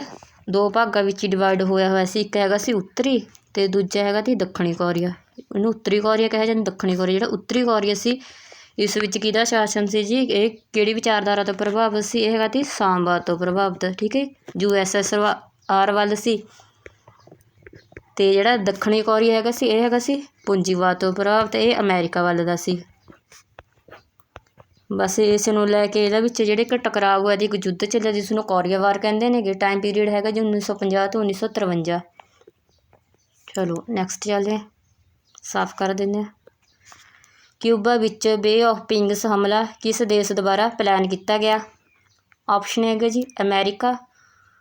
2 ਭਾਗਾਂ ਵਿੱਚ ਡਿਵਾਈਡ ਹੋਇਆ ਸੀ। ਇੱਕ ਹੈਗਾ ਸੀ ਉੱਤਰੀ ਅਤੇ ਦੂਜਾ ਹੈਗਾ ਸੀ ਦੱਖਣੀ ਕੋਰੀਆ। ਇਹਨੂੰ ਉੱਤਰੀ ਕੋਰੀਆ ਕਿਹਾ ਜਾਂਦਾ, ਦੱਖਣੀ ਕੋਰੀਆ। ਜਿਹੜਾ ਉੱਤਰੀ ਕੋਰੀਆ ਸੀ ਇਸ ਵਿੱਚ ਕਿਹਦਾ ਸ਼ਾਸਨ ਸੀ ਜੀ? ਇਹ ਕਿਹੜੀ ਵਿਚਾਰਧਾਰਾ ਤੋਂ ਪ੍ਰਭਾਵਿਤ ਸੀ? ਇਹ ਹੈਗਾ ਸੀ ਸਾਮਵਾਦ ਤੋਂ ਪ੍ਰਭਾਵਿਤ। ਠੀਕ ਹੈ, USSR ਵੱਲ ਸੀ। ਅਤੇ ਜਿਹੜਾ ਦੱਖਣੀ ਕੋਰੀਆ ਹੈਗਾ ਸੀ ਇਹ ਹੈਗਾ ਸੀ ਪੂੰਜੀਵਾਦ ਤੋਂ ਪ੍ਰਭਾਵਿਤ। ਇਹ ਅਮਰੀਕਾ ਵੱਲ ਦਾ ਸੀ। ਬਸ ਇਸ ਨੂੰ ਲੈ ਕੇ ਇਹਦੇ ਵਿੱਚ ਜਿਹੜੇ ਇੱਕ ਟਕਰਾਅ ਹੋਇਆ ਦੀ ਇੱਕ ਯੁੱਧ ਚੱਲਿਆ ਜਿਸ ਨੂੰ ਕੋਰੀਆ ਵਾਰ ਕਹਿੰਦੇ ਨੇਗੇ। ਟਾਈਮ ਪੀਰੀਅਡ ਹੈਗਾ ਜੀ 1950 ਤੋਂ 1953। ਚਲੋ ਨੈਕਸਟ ਚੱਲਦੇ ਹਾਂ, ਸਾਫ਼ ਕਰ ਦਿੰਦੇ ਹਾਂ। ਕਿਊਬਾ ਵਿੱਚ ਬੇ ਆਫ ਪਿੰਗਸ ਹਮਲਾ ਕਿਸ ਦੇਸ਼ ਦੁਆਰਾ ਪਲਾਨ ਕੀਤਾ ਗਿਆ? ऑप्शन हैगा जी अमेरिका,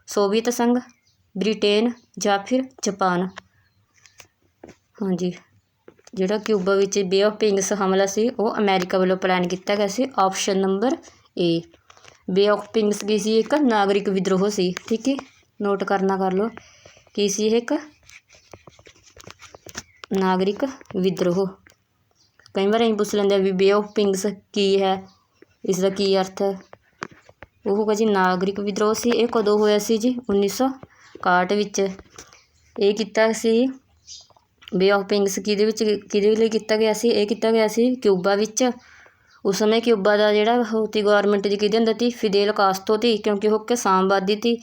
सोवियत संघ, ब्रिटेन ਜਾਂ ਫਿਰ ਜਾਪਾਨ। ਹਾਂਜੀ, ਜਿਹੜਾ ਕਿਊਬਾ ਵਿੱਚ ਬੇ ਆਫ ਪਿੰਗਸ ਹਮਲਾ ਸੀ ਉਹ ਅਮਰੀਕਾ ਵੱਲੋਂ ਪਲਾਨ ਕੀਤਾ ਗਿਆ ਸੀ। Option number A. Bay of Pigs ਕੀ ਸੀ? ਇੱਕ ਨਾਗਰਿਕ ਵਿਦਰੋਹ ਸੀ। ਠੀਕ ਹੈ, ਨੋਟ ਕਰਨਾ ਕਰ ਲਓ ਕੀ ਸੀ ਇਹ? ਇੱਕ ਨਾਗਰਿਕ ਵਿਦਰੋਹ। ਕਈ ਵਾਰ ਅਸੀਂ ਪੁੱਛ ਲੈਂਦੇ ਆ ਵੀ ਬੇ ਆਫ ਪਿੰਗਸ ਕੀ ਹੈ, ਇਸ ਦਾ ਕੀ ਅਰਥ ਹੈ? ਉਹ ਹੋਗਾ ਜੀ ਨਾਗਰਿਕ ਵਿਦਰੋਹ ਸੀ। ਇਹ ਕਦੋਂ ਹੋਇਆ ਸੀ ਜੀ? 1961 ਵਿੱਚ। ਇਹ ਕੀਤਾ ਸੀ ਬੇ ਆਫ ਪਿੰਗਸ ਕਿਹਦੇ ਲਈ ਕੀਤਾ ਗਿਆ ਸੀ? ਇਹ ਕੀਤਾ ਗਿਆ ਸੀ ਕਿਊਬਾ ਵਿੱਚ। ਉਸ ਸਮੇਂ ਕਿਊਬਾ ਦਾ ਜਿਹੜਾ ਉਹ ਤੀ ਗੌਰਮੈਂਟ ਦੀ ਕਿਹਦੇ ਅੰਦਰ ਤੀ? ਫਿਦੇਲ ਕਾਸਤੋ ਤੀ, ਕਿਉਂਕਿ ਉਹ ਕਿਸਾਨਵਾਦੀ ਤੀ।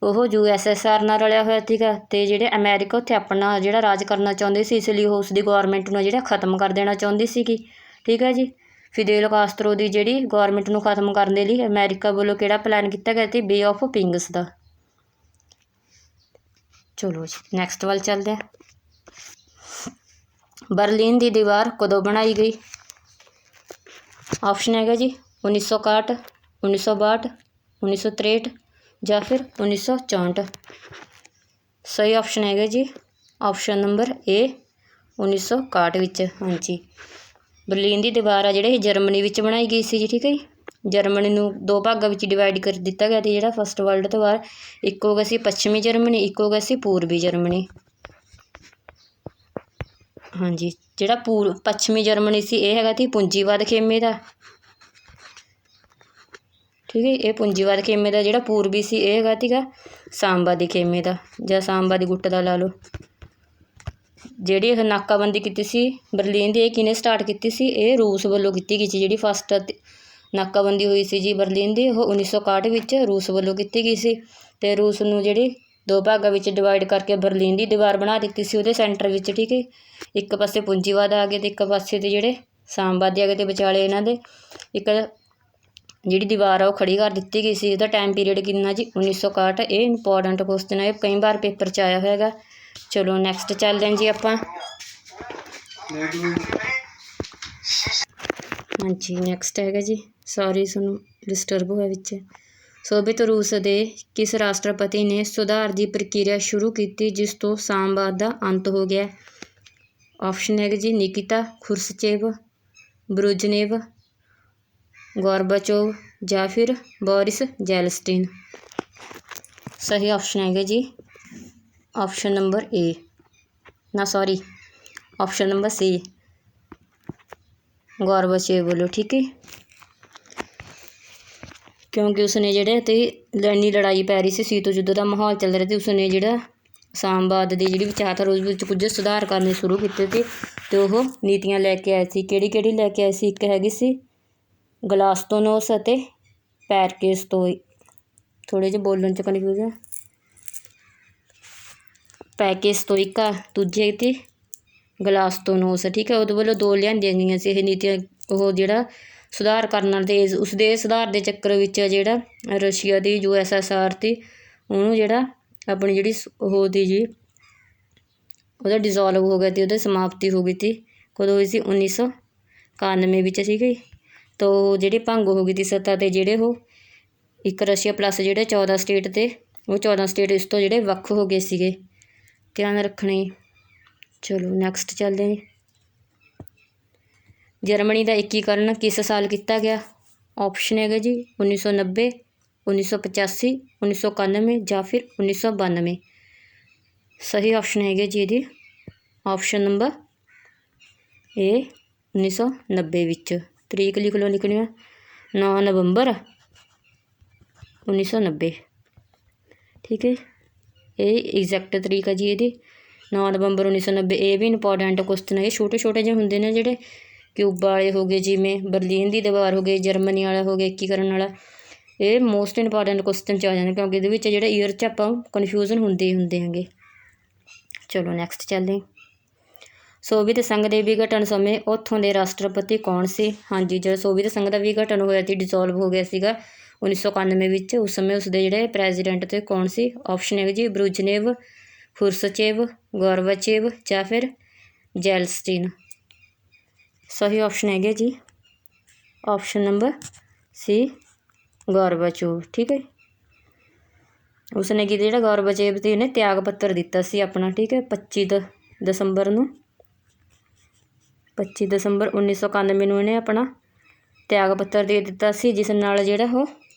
ਉਹ USSR ਨਾਲ ਰਲਿਆ ਹੋਇਆ ਸੀਗਾ ਅਤੇ ਜਿਹੜੇ ਅਮਰੀਕਾ ਉੱਥੇ ਆਪਣਾ ਜਿਹੜਾ ਰਾਜ ਕਰਨਾ ਚਾਹੁੰਦੇ ਸੀ, ਇਸ ਲਈ ਉਹ ਉਸ ਦੀ ਗੌਰਮੈਂਟ ਨੂੰ ਜਿਹੜਾ ਖ਼ਤਮ ਕਰ ਦੇਣਾ ਚਾਹੁੰਦੀ ਸੀਗੀ। ਠੀਕ ਹੈ ਜੀ, ਫਿਦੇਲ ਕਾਸਤਰੋ ਦੀ ਜਿਹੜੀ ਗੌਰਮੈਂਟ ਨੂੰ ਖ਼ਤਮ ਕਰਨ ਦੇ ਲਈ ਅਮਰੀਕਾ ਵੱਲੋਂ ਕਿਹੜਾ ਪਲਾਨ ਕੀਤਾ ਗਿਆ ਸੀ? ਬੇ ਆਫ ਪਿੰਗਸ ਦਾ। ਚਲੋ ਜੀ ਨੈਕਸਟ ਵੱਲ ਚੱਲਦੇ ਹਾਂ। ਬਰਲਿਨ ਦੀ ਦੀਵਾਰ ਕਦੋਂ ਬਣਾਈ ਗਈ? ਆਪਸ਼ਨ ਹੈਗਾ ਜੀ 1961, 1962, 1963 ਜਾਂ ਫਿਰ 1964। ਸਹੀ ਆਪਸ਼ਨ ਹੈਗਾ ਜੀ ਆਪਸ਼ਨ ਨੰਬਰ ਏ 1961 ਵਿੱਚ। ਹਾਂਜੀ, ਬਰਲਿਨ ਦੀ ਦੀਵਾਰ ਆ ਜਿਹੜੀ ਜਰਮਨੀ ਵਿੱਚ ਬਣਾਈ ਗਈ ਸੀ ਜੀ। ਠੀਕ ਹੈ ਜੀ, ਜਰਮਨੀ ਨੂੰ ਦੋ ਭਾਗਾਂ ਵਿੱਚ ਡਿਵਾਈਡ ਕਰ ਦਿੱਤਾ ਗਿਆ ਸੀ ਜਿਹੜਾ ਫਸਟ ਵਰਲਡ ਤੋਂ ਬਾਅਦ। ਇੱਕ ਹੋ ਗਿਆ ਸੀ ਪੱਛਮੀ ਜਰਮਨੀ, ਇੱਕ ਹੋ ਗਿਆ ਸੀ ਪੂਰਬੀ ਜਰਮਨੀ। ਹਾਂਜੀ, ਜਿਹੜਾ ਪੱਛਮੀ ਜਰਮਨੀ ਸੀ ਇਹ ਹੈਗਾ ਸੀ ਪੂੰਜੀਵਾਦ ਖੇਮੇ ਦਾ। ਠੀਕ ਹੈ, ਇਹ ਪੂੰਜੀਵਾਦ ਖੇਮੇ ਦਾ। ਜਿਹੜਾ ਪੂਰਬੀ ਸੀ ਇਹ ਹੈਗਾ ਸੀਗਾ ਸਾਮਵਾਦੀ ਖੇਮੇ ਦਾ ਜਾਂ ਸਾਮਵਾਦੀ ਗੁੱਟ ਦਾ ਲਾ ਲਓ। ਜਿਹੜੀ ਇਹ ਨਾਕਾਬੰਦੀ ਕੀਤੀ ਸੀ ਬਰਲਿਨ ਦੀ, ਇਹ ਕਿਹਨੇ ਸਟਾਰਟ ਕੀਤੀ ਸੀ? ਇਹ ਰੂਸ ਵੱਲੋਂ ਕੀਤੀ ਗਈ ਸੀ। ਜਿਹੜੀ ਫਸਟ ਨਾਕਾਬੰਦੀ ਹੋਈ ਸੀ ਜੀ ਬਰਲਿਨ ਦੀ, ਉਹ 1961 ਵਿੱਚ ਰੂਸ ਵੱਲੋਂ ਕੀਤੀ ਗਈ ਸੀ। ਅਤੇ ਰੂਸ ਨੂੰ ਜਿਹੜੀ ਦੋ ਭਾਗਾਂ ਵਿੱਚ ਡਿਵਾਈਡ ਕਰਕੇ ਬਰਲਿਨ ਦੀ ਦੀਵਾਰ ਬਣਾ ਦਿੱਤੀ ਸੀ ਉਹਦੇ ਸੈਂਟਰ ਵਿੱਚ। ਠੀਕ ਹੈ, ਇੱਕ ਪਾਸੇ ਪੂੰਜੀਵਾਦ ਆ ਗਏ ਅਤੇ ਇੱਕ ਪਾਸੇ ਦੇ ਜਿਹੜੇ ਸਾਮਵਾਦੀ ਆ ਗਏ, ਅਤੇ ਵਿਚਾਲੇ ਇਹਨਾਂ ਦੇ ਇੱਕ ਜਿਹੜੀ ਦੀਵਾਰ ਆ ਉਹ ਖੜੀ ਕਰ ਦਿੱਤੀ ਗਈ ਸੀ। ਇਹਦਾ ਟਾਈਮ ਪੀਰੀਅਡ ਕਿੰਨਾ ਜੀ? 1961। ਇਹ ਇੰਪੋਰਟੈਂਟ ਕੁਐਸਚਨ ਹੈ, ਇਹ ਕਈ ਵਾਰ ਪੇਪਰ 'ਚ ਆਇਆ ਹੋਏਗਾ। ਚਲੋ ਨੈਕਸਟ ਚੱਲਦੇ ਹਾਂ ਜੀ ਆਪਾਂ। ਹਾਂਜੀ, ਨੈਕਸਟ ਹੈਗਾ ਜੀ, ਸੌਰੀ ਤੁਹਾਨੂੰ ਡਿਸਟਰਬ ਹੋਇਆ ਵਿੱਚ। ਸੋਵੀਅਤ ਰੂਸ ਦੇ ਕਿਸ ਰਾਸ਼ਟਰਪਤੀ ਨੇ ਸੁਧਾਰ ਦੀ ਪ੍ਰਕਿਰਿਆ ਸ਼ੁਰੂ ਕੀਤੀ ਜਿਸ ਤੋਂ ਸਾਮਵਾਦ ਦਾ ਅੰਤ ਹੋ ਗਿਆ? ਆਪਸ਼ਨ ਹੈਗੇ ਜੀ ਨਿਕਿਤਾ ਖੁਰਸ਼ਚੇਵ, ਬਰੁਜਨੇਵ, ਗੋਰਬਾਚੋਵ ਜਾਂ ਫਿਰ ਬੋਰਿਸ ਜੈਲਸਟਿਨ। ਸਹੀ ਆਪਸ਼ਨ ਹੈਗਾ ਜੀ ਆਪਸ਼ਨ ਨੰਬਰ ਏ, ਆਪਸ਼ਨ ਨੰਬਰ ਸੀ, ਗੋਰਬਾਚੇਵ ਵੱਲੋਂ। ਠੀਕ ਹੈ, ਕਿਉਂਕਿ ਉਸਨੇ ਜਿਹੜੇ ਅਤੇ ਇੰਨੀ ਲੜਾਈ ਪੈ ਰਹੀ ਸੀ, ਸ਼ੀਤ ਯੁੱਧ ਦਾ ਮਾਹੌਲ ਚੱਲ ਰਿਹਾ ਸੀ, ਉਸਨੇ ਜਿਹੜਾ ਸਾਮਵਾਦ ਦੀ ਜਿਹੜੀ ਵਿਚਾਰਧਾਰਾ ਉਸ ਵਿੱਚ ਕੁਝ ਸੁਧਾਰ ਕਰਨੇ ਸ਼ੁਰੂ ਕੀਤੇ ਸੀ ਅਤੇ ਉਹ ਨੀਤੀਆਂ ਲੈ ਕੇ ਆਏ ਸੀ। ਕਿਹੜੀ ਲੈ ਕੇ ਆਏ ਸੀ? ਇੱਕ ਹੈਗੀ ਸੀ ਗਲਾਸਤੋਨੋਸ ਅਤੇ ਪੈਰਕੇਸਤੋਈ। ਥੋੜ੍ਹੇ ਜਿਹੇ ਬੋਲਣ 'ਚ ਕਨਫਿਊਜ਼ਨ। ਪੈਰਕੇਸਤੋਇਕਾ ਦੂਜੇ ਅਤੇ ਗਲਾਸਤੋਨੋਸ। ਠੀਕ ਹੈ, ਉਹਦੇ ਵੱਲੋਂ ਦੋ ਲਿਆਂਦੀਆਂ ਗਈਆਂ ਸੀ ਇਹ ਨੀਤੀਆਂ। ਉਹ ਜਿਹੜਾ ਸੁਧਾਰ ਕਰਨ ਦੇ ਉਸਦੇ ਸੁਧਾਰ ਦੇ ਚੱਕਰ ਵਿੱਚ ਜਿਹੜਾ ਰਸ਼ੀਆ ਦੀ USSR ਤੀ ਉਹਨੂੰ ਜਿਹੜਾ ਆਪਣੀ ਜਿਹੜੀ ਉਹ ਤੀ ਜੀ ਉਹਦਾ ਡਿਜ਼ੋਲਵ ਹੋ ਗਿਆ ਸੀ, ਉਹਦੀ ਸਮਾਪਤੀ ਹੋ ਗਈ ਸੀ। ਕਦੋਂ ਹੋਈ ਸੀ? 1991 ਵਿੱਚ। ਠੀਕ ਹੈ, ਤਾਂ ਜਿਹੜੀ ਭੰਗ ਹੋ ਗਈ ਸੀ ਸੱਤਾ 'ਤੇ, ਜਿਹੜੇ ਉਹ ਇੱਕ ਰਸ਼ੀਆ ਪਲੱਸ ਜਿਹੜੇ 14 ਸਟੇਟ ਤੇ ਉਹ 14 ਸਟੇਟ ਇਸ ਤੋਂ ਜਿਹੜੇ ਵੱਖ ਹੋ ਗਏ ਸੀਗੇ। ਧਿਆਨ ਰੱਖਣਾ ਜੀ। ਚਲੋ ਨੈਕਸਟ ਚੱਲਦੇ ਹਾਂ ਜੀ। ਜਰਮਨੀ ਦਾ ਏਕੀਕਰਨ ਕਿਸ ਸਾਲ ਕੀਤਾ ਗਿਆ? ਆਪਸ਼ਨ ਹੈਗਾ ਜੀ 1990, 1985, 1991 ਜਾਂ ਫਿਰ 1992। ਸਹੀ ਆਪਸ਼ਨ ਹੈਗੇ ਜੀ ਇਹਦੀ ਆਪਸ਼ਨ ਨੰਬਰ ਏ 1990 ਵਿੱਚ। ਤਰੀਕ ਲਿਖ ਲਓ, ਲਿਖਣੀ ਆ 9 ਨਵੰਬਰ 1990। ਠੀਕ ਹੈ, ਇਹ ਐਗਜ਼ੈਕਟ ਤਰੀਕ ਹੈ ਜੀ ਇਹਦੀ 9 ਨਵੰਬਰ 1990। ਇਹ ਵੀ ਇੰਪੋਰਟੈਂਟ ਕੁਐਸਚਨ ਹੈ। ਛੋਟੇ ਜਿਹੇ ਹੁੰਦੇ ਨੇ ਜਿਹੜੇ ਕਿਊਬਾ ਵਾਲੇ ਹੋ ਗਏ, ਜਿਵੇਂ ਬਰਲਿਨ ਦੀ ਦੀਵਾਰ ਹੋ ਗਈ, ਜਰਮਨੀ ਵਾਲਾ ਹੋ ਗਿਆ ਏਕੀਕਰਨ ਵਾਲਾ। ਇਹ ਮੋਸਟ ਇੰਪੋਰਟੈਂਟ ਕੁਐਸਚਨ 'ਚ ਆ ਜਾਂਦੇ ਕਿਉਂਕਿ ਇਹਦੇ ਵਿੱਚ ਜਿਹੜੇ ਈਅਰ 'ਚ ਆਪਾਂ ਕਨਫਿਊਜ਼ਨ ਹੁੰਦੇ ਹੈਗੇ। ਚਲੋ ਨੈਕਸਟ ਚੱਲਦੇ ਹਾਂ। ਸੋਵੀਅਤ ਸੰਘ ਦੇ ਵਿਘਟਨ ਸਮੇਂ ਉੱਥੋਂ ਦੇ ਰਾਸ਼ਟਰਪਤੀ ਕੌਣ ਸੀ? ਹਾਂਜੀ, ਜਦੋਂ ਸੋਵੀਅਤ ਸੰਘ ਦਾ ਵਿਘਟਨ ਹੋਇਆ ਸੀ, ਡਿਸੋਲਵ ਹੋ ਗਿਆ ਸੀਗਾ 1991 ਵਿੱਚ, ਉਸ ਸਮੇਂ ਉਸਦੇ ਜਿਹੜੇ ਪ੍ਰੈਜ਼ੀਡੈਂਟ ਤੇ ਕੌਣ ਸੀ? ਆਪਸ਼ਨ ਹੈਗੇ ਜੀ ਬਰੁਜਨੇਵ, ਖੁਰਸ਼ਚੇਵ, ਗੋਰਬਾਚੇਵ ਜਾਂ ਫਿਰ ਜੈਲਸਟਿਨ। ਸਹੀ ਆਪਸ਼ਨ ਹੈਗੇ ਜੀ ਆਪਸ਼ਨ ਨੰਬਰ ਸੀ ਗੋਰਬਾਚੋਵ, ਠੀਕ ਹੈ। ਉਸਨੇ ਕੀ ਜਿਹੜਾ ਗੋਰਬਾਚੇਵ ਸੀ ਉਹਨੇ ਤਿਆਗ ਪੱਤਰ ਦਿੱਤਾ ਸੀ ਆਪਣਾ, ਠੀਕ ਹੈ, 25 ਦਸੰਬਰ ਨੂੰ, 25 ਦਸੰਬਰ 1991 ਨੂੰ ਇਹਨੇ ਆਪਣਾ ਤਿਆਗ ਪੱਤਰ ਦੇ ਦਿੱਤਾ ਸੀ, ਜਿਸ ਨਾਲ ਜਿਹੜਾ ਉਹ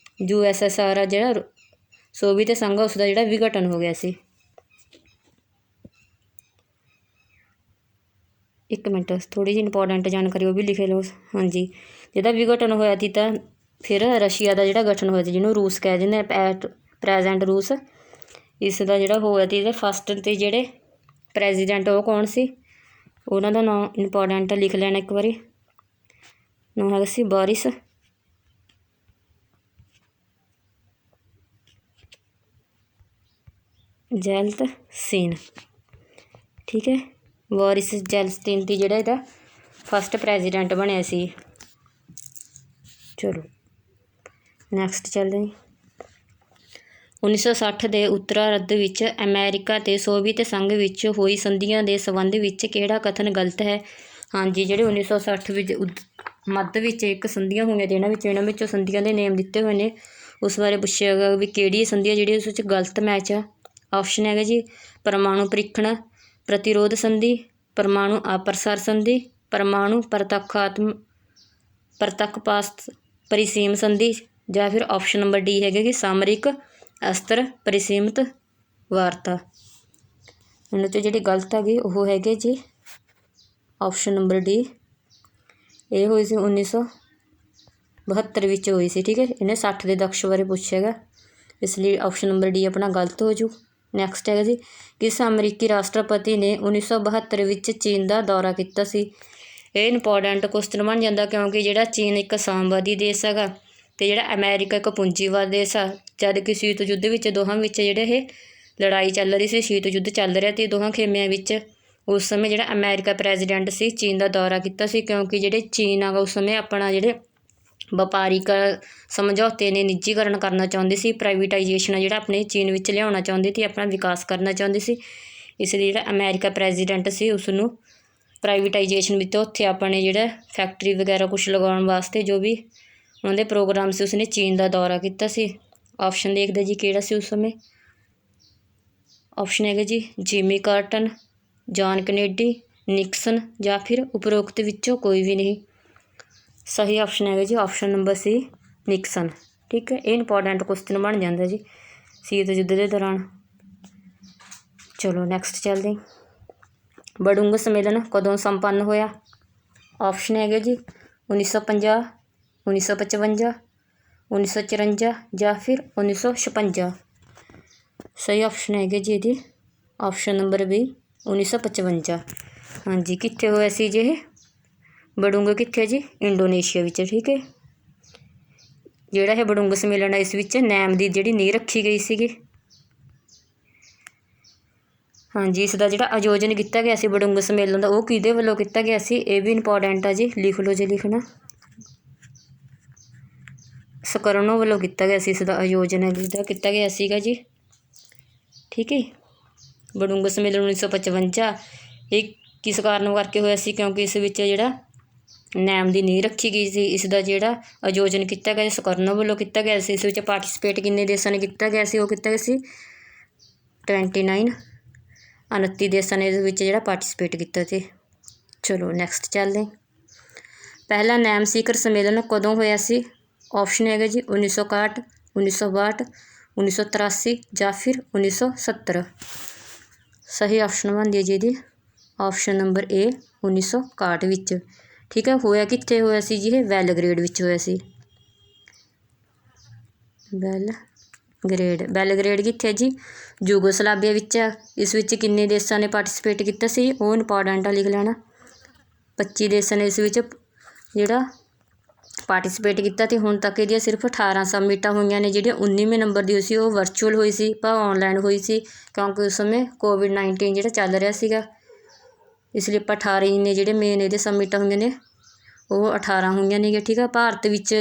USSR ਆ ਜਿਹੜਾ ਸੋਵੀਅਤ ਸੰਘ ਉਸ ਦਾ ਜਿਹੜਾ ਵਿਘਟਨ ਹੋ ਗਿਆ ਸੀ। ਇੱਕ ਮਿੰਟ, ਥੋੜ੍ਹੀ ਜਿਹੀ ਇੰਪੋਰਟੈਂਟ ਜਾਣਕਾਰੀ ਉਹ ਵੀ ਲਿਖ ਲਓ। ਹਾਂਜੀ, ਜਿਹਦਾ ਵਿਘਟਨ ਹੋਇਆ ਸੀ ਤਾਂ ਫਿਰ ਰਸ਼ੀਆ ਦਾ ਜਿਹੜਾ ਗਠਨ ਹੋਇਆ ਸੀ, ਜਿਹਨੂੰ ਰੂਸ ਕਹਿ ਦਿੰਦੇ ਐਟ ਪ੍ਰੈਜੈਂਟ ਰੂਸ, ਇਸ ਦਾ ਜਿਹੜਾ ਹੋਇਆ ਸੀ ਇਹਦੇ ਫਸਟ ਤੇ ਜਿਹੜੇ ਪ੍ਰੈਜ਼ੀਡੈਂਟ ਉਹ ਕੌਣ ਸੀ, ਉਹਨਾਂ ਦਾ ਨਾਂ ਇੰਪੋਰਟੈਂਟ ਲਿਖ ਲੈਣਾ ਇੱਕ ਵਾਰੀ। ਨਾਂ ਹੈਗਾ ਸੀ ਬੋਰਿਸ ਜੈਲਤਸੀਨ, ਠੀਕ ਹੈ। ਬੋਰਿਸ ਜੈਲਤਸੀਨ ਸੀ ਜਿਹੜਾ ਇਹਦਾ ਫਸਟ ਪ੍ਰੈਜ਼ੀਡੈਂਟ ਬਣਿਆ ਸੀ। ਚਲੋ ਨੈਕਸਟ ਚੱਲਦੇ ਹਾਂ। 1960 ਦੇ ਉੱਤਰਾਰਧ ਵਿੱਚ ਅਮਰੀਕਾ ਅਤੇ ਸੋਵੀਅਤ ਸੰਘ ਵਿੱਚ ਹੋਈ ਸੰਧੀਆਂ ਦੇ ਸੰਬੰਧ ਵਿੱਚ ਕਿਹੜਾ ਕਥਨ ਗਲਤ ਹੈ? ਹਾਂਜੀ, ਜਿਹੜੇ 1960 ਵਿੱਚ ਮੱਧ ਵਿੱਚ ਇੱਕ ਸੰਧੀਆਂ ਹੋਈਆਂ ਤੇ ਇਹਨਾਂ ਵਿੱਚੋਂ ਸੰਧੀਆਂ ਦੇ ਨੇਮ ਦਿੱਤੇ ਹੋਏ ਨੇ, ਉਸ ਬਾਰੇ ਪੁੱਛਿਆ ਗਿਆ ਵੀ ਕਿਹੜੀ ਸੰਧੀ ਜਿਹੜੀ ਉਸ ਵਿੱਚ ਗਲਤ ਮੈਚ ਆ। ਆਪਸ਼ਨ ਹੈਗਾ ਜੀ ਪਰਮਾਣੂ ਪ੍ਰੀਖਣ ਪ੍ਰਤੀਰੋਧ ਸੰਧੀ, ਪਰਮਾਣੂ ਅਪ੍ਰਸਾਰ ਸੰਧੀ, ਪਰਮਾਣੂ ਪ੍ਰਤੱਖਪਾਤ ਪਰਿਸੀਮ ਸੰਧੀ, ਜਾਂ ਫਿਰ ਆਪਸ਼ਨ ਨੰਬਰ ਡੀ ਹੈਗਾ ਕਿ ਸਾਮਰਿਕ ਅਸਤਰ ਪਰਿਸੀਮਤ ਵਾਰਤਾ। ਇਹਨਾਂ 'ਚੋਂ ਜਿਹੜੀ ਗਲਤ ਹੈਗੀ ਉਹ ਹੈਗੇ ਜੀ ਆਪਸ਼ਨ ਨੰਬਰ ਡੀ। ਇਹ ਹੋਈ ਸੀ 1972 ਵਿੱਚ ਹੋਈ ਸੀ, ਠੀਕ ਹੈ। ਇਹਨੇ 60 ਦੇ ਦਕਸ਼ ਬਾਰੇ ਪੁੱਛਿਆ ਗਾ, ਇਸ ਲਈ ਆਪਸ਼ਨ ਨੰਬਰ ਡੀ ਆਪਣਾ ਗਲਤ ਹੋ ਜੂ। ਨੈਕਸਟ ਹੈਗਾ ਜੀ ਕਿਸ ਅਮਰੀਕੀ ਰਾਸ਼ਟਰਪਤੀ ਨੇ 1972 ਵਿੱਚ ਚੀਨ ਦਾ ਦੌਰਾ ਕੀਤਾ ਸੀ? ਇਹ ਇੰਪੋਰਟੈਂਟ ਕੁਐਸਚਨ ਬਣ ਜਾਂਦਾ, ਕਿਉਂਕਿ ਜਿਹੜਾ ਚੀਨ ਇੱਕ ਸਾਮਵਾਦੀ ਦੇਸ਼ ਹੈਗਾ ਅਤੇ ਜਿਹੜਾ ਅਮੈਰੀਕਾ ਇੱਕ ਪੂੰਜੀਵਾਦ ਦੇਸ਼ ਆ। ਜਦ ਕਿ ਸ਼ੀਤ ਯੁੱਧ ਵਿੱਚ ਦੋਹਾਂ ਵਿੱਚ ਜਿਹੜੇ ਇਹ ਲੜਾਈ ਚੱਲ ਰਹੀ ਸੀ, ਸ਼ੀਤ ਯੁੱਧ ਚੱਲ ਰਿਹਾ ਅਤੇ ਦੋਹਾਂ ਖੇਮਿਆਂ ਵਿੱਚ ਉਸ ਸਮੇਂ ਜਿਹੜਾ ਅਮੈਰੀਕਾ ਪ੍ਰੈਜ਼ੀਡੈਂਟ ਸੀ ਚੀਨ ਦਾ ਦੌਰਾ ਕੀਤਾ ਸੀ, ਕਿਉਂਕਿ ਜਿਹੜੇ ਚੀਨ ਹੈਗਾ ਉਸ ਸਮੇਂ ਆਪਣਾ ਜਿਹੜੇ ਵਪਾਰਿਕ ਸਮਝੌਤੇ ਨੇ ਨਿੱਜੀਕਰਨ ਕਰਨਾ ਚਾਹੁੰਦੇ ਸੀ, ਪ੍ਰਾਈਵੇਟਾਈਜੇਸ਼ਨ ਆ ਜਿਹੜਾ ਆਪਣੇ ਚੀਨ ਵਿੱਚ ਲਿਆਉਣਾ ਚਾਹੁੰਦੇ ਸੀ, ਆਪਣਾ ਵਿਕਾਸ ਕਰਨਾ ਚਾਹੁੰਦੇ ਸੀ। ਇਸ ਲਈ ਜਿਹੜਾ ਅਮੈਰੀਕਾ ਪ੍ਰੈਜ਼ੀਡੈਂਟ ਸੀ ਉਸਨੂੰ ਪ੍ਰਾਈਵੇਟਾਈਜੇਸ਼ਨ ਵਿੱਚ ਉੱਥੇ ਆਪਣੇ ਜਿਹੜਾ ਫੈਕਟਰੀ ਵਗੈਰਾ ਕੁਛ ਲਗਾਉਣ ਵਾਸਤੇ ਜੋ ਵੀ ਉਹਨਾਂ ਦੇ ਪ੍ਰੋਗਰਾਮ ਸੀ ਉਸਨੇ ਚੀਨ ਦਾ ਦੌਰਾ ਕੀਤਾ ਸੀ। ਆਪਸ਼ਨ ਦੇਖਦੇ ਜੀ ਕਿਹੜਾ ਸੀ ਉਸ ਸਮੇਂ। ਆਪਸ਼ਨ ਹੈਗਾ ਜੀ ਜਿਮੀ ਕਾਰਟਰ, ਜੌਨ ਕੈਨੇਡੀ, ਨਿਕਸਨ, ਜਾਂ ਫਿਰ ਉਪਰੋਕਤ ਵਿੱਚੋਂ ਕੋਈ ਵੀ ਨਹੀਂ। ਸਹੀ ਆਪਸ਼ਨ ਹੈਗਾ ਜੀ ਆਪਸ਼ਨ ਨੰਬਰ ਸੀ ਨਿਕਸਨ, ਠੀਕ ਹੈ। ਇਹ ਇੰਪੋਰਟੈਂਟ ਕੁਐਸਚਨ ਬਣ ਜਾਂਦਾ ਜੀ ਸ਼ੀਤ ਯੁੱਧ ਦੇ ਦੌਰਾਨ। ਚਲੋ ਨੈਕਸਟ ਚੱਲਦੇ। ਬਡੁੰਗ ਸੰਮੇਲਨ ਕਦੋਂ ਸੰਪੰਨ ਹੋਇਆ? ਆਪਸ਼ਨ ਹੈਗੇ ਜੀ 1950, 1955, 1954 ਜਾਂ ਫਿਰ 1956। ਸਹੀ ਆਪਸ਼ਨ ਹੈਗੇ ਜੀ ਇਹਦੀ ਆਪਸ਼ਨ ਨੰਬਰ ਬੀ 1955। ਹਾਂਜੀ, ਕਿੱਥੇ ਹੋਇਆ ਸੀ ਜੀ ਇਹ ਬਡੁੰਗ? ਕਿੱਥੇ ਜੀ? ਇੰਡੋਨੇਸ਼ੀਆ ਵਿੱਚ, ਠੀਕ ਹੈ। ਜਿਹੜਾ ਇਹ ਬਡੁੰਗ ਸੰਮੇਲਨ ਹੈ ਇਸ ਵਿੱਚ ਨੈਮ ਦੀ ਜਿਹੜੀ ਨੀਂਹ ਰੱਖੀ ਗਈ ਸੀਗੀ। ਹਾਂਜੀ, ਇਸ ਦਾ ਜਿਹੜਾ ਆਯੋਜਨ ਕੀਤਾ ਗਿਆ ਸੀ ਬਡੁੰਗ ਸੰਮੇਲਨ ਦਾ ਉਹ ਕਿਹਦੇ ਵੱਲੋਂ ਕੀਤਾ ਗਿਆ ਸੀ? ਇਹ ਵੀ ਇੰਪੋਰਟੈਂਟ ਆ ਜੀ, ਲਿਖ ਲਓ ਜੇ ਲਿਖਣਾ। ਸਕਰਨੋ ਵੱਲੋਂ ਕੀਤਾ ਗਿਆ ਸੀ, ਇਸ ਦਾ ਆਯੋਜਨ ਜਿਹਦਾ ਕੀਤਾ ਗਿਆ ਸੀਗਾ ਜੀ, ਠੀਕ ਹੈ। ਬਡੁੰਗ ਸੰਮੇਲਨ 1955 ਇਹ ਕਿਸ ਕਾਰਨ ਕਰਕੇ ਹੋਇਆ ਸੀ? ਕਿਉਂਕਿ ਇਸ ਵਿੱਚ ਜਿਹੜਾ ਨੈਮ ਦੀ ਨੀਂਹ ਰੱਖੀ ਗਈ ਸੀ। ਇਸ ਦਾ ਜਿਹੜਾ ਆਯੋਜਨ ਕੀਤਾ ਗਿਆ ਸਕਰਨੋ ਵੱਲੋਂ ਕੀਤਾ ਗਿਆ ਸੀ। ਇਸ ਵਿੱਚ ਪਾਰਟੀਸਪੇਟ ਕਿੰਨੇ ਦੇਸ਼ਾਂ ਨੇ ਕੀਤਾ ਗਿਆ ਸੀ? ਉਹ ਕੀਤਾ ਗਿਆ ਸੀ 29 ਦੇਸ਼ਾਂ ਨੇ ਇਸ ਵਿੱਚ ਜਿਹੜਾ ਪਾਰਟੀਸਪੇਟ ਕੀਤਾ ਸੀ। ਚਲੋ ਨੈਕਸਟ ਚੱਲਦੇ। ਪਹਿਲਾ ਨੈਮ ਸਿਖਰ ਸੰਮੇਲਨ ਕਦੋਂ ਹੋਇਆ ਸੀ? ਆਪਸ਼ਨ ਹੈਗਾ ਜੀ 1961, 1962, 1983 ਜਾਂ ਫਿਰ 1970। ਸਹੀ ਆਪਸ਼ਨ ਬਣਦੀ ਹੈ ਜੀ ਇਹਦੀ ਆਪਸ਼ਨ ਨੰਬਰ ਏ 1961 ਵਿੱਚ, ਠੀਕ ਹੈ। ਹੋਇਆ ਕਿੱਥੇ ਹੋਇਆ ਸੀ ਜੀ? ਇਹ ਬੈਲਗਰੇਡ ਵਿੱਚ ਹੋਇਆ ਸੀ। ਬੈਲਗਰੇਡ ਕਿੱਥੇ ਹੈ ਜੀ? ਯੂਗੋਸਲਾਵੀਆ ਵਿੱਚ ਆ। ਇਸ ਵਿੱਚ ਕਿੰਨੇ ਦੇਸ਼ਾਂ ਨੇ ਪਾਰਟੀਸਪੇਟ ਕੀਤਾ ਸੀ? ਉਹ ਇੰਪੋਰਟੈਂਟ ਆ, ਲਿਖ ਲੈਣਾ। 25 ਦੇਸ਼ਾਂ ਨੇ ਇਸ ਵਿੱਚ ਜਿਹੜਾ ਪਾਰਟੀਸਪੇਟ ਕੀਤਾ ਅਤੇ ਹੁਣ ਤੱਕ ਇਹਦੀਆਂ ਸਿਰਫ 18 ਸਬਮਿਟਾਂ ਹੋਈਆਂ ਨੇ। ਜਿਹੜੀਆਂ 19ਵੇਂ ਨੰਬਰ ਦੀ ਹੋਈ ਸੀ ਉਹ ਵਰਚੁਅਲ ਹੋਈ ਸੀ, ਪਰ ਔਨਲਾਈਨ ਹੋਈ ਸੀ, ਕਿਉਂਕਿ ਉਸ ਸਮੇਂ COVID-19 ਜਿਹੜਾ ਚੱਲ ਰਿਹਾ ਸੀਗਾ। ਇਸ ਲਈ ਆਪਾਂ 18 ਨੇ ਜਿਹੜੇ ਮੇਨ ਇਹਦੇ ਸਬਮਿਟਾਂ ਹੋਈਆਂ ਨੇ ਉਹ 18 ਹੋਈਆਂ ਨੇਗੀਆਂ, ਠੀਕ ਆ। ਭਾਰਤ ਵਿੱਚ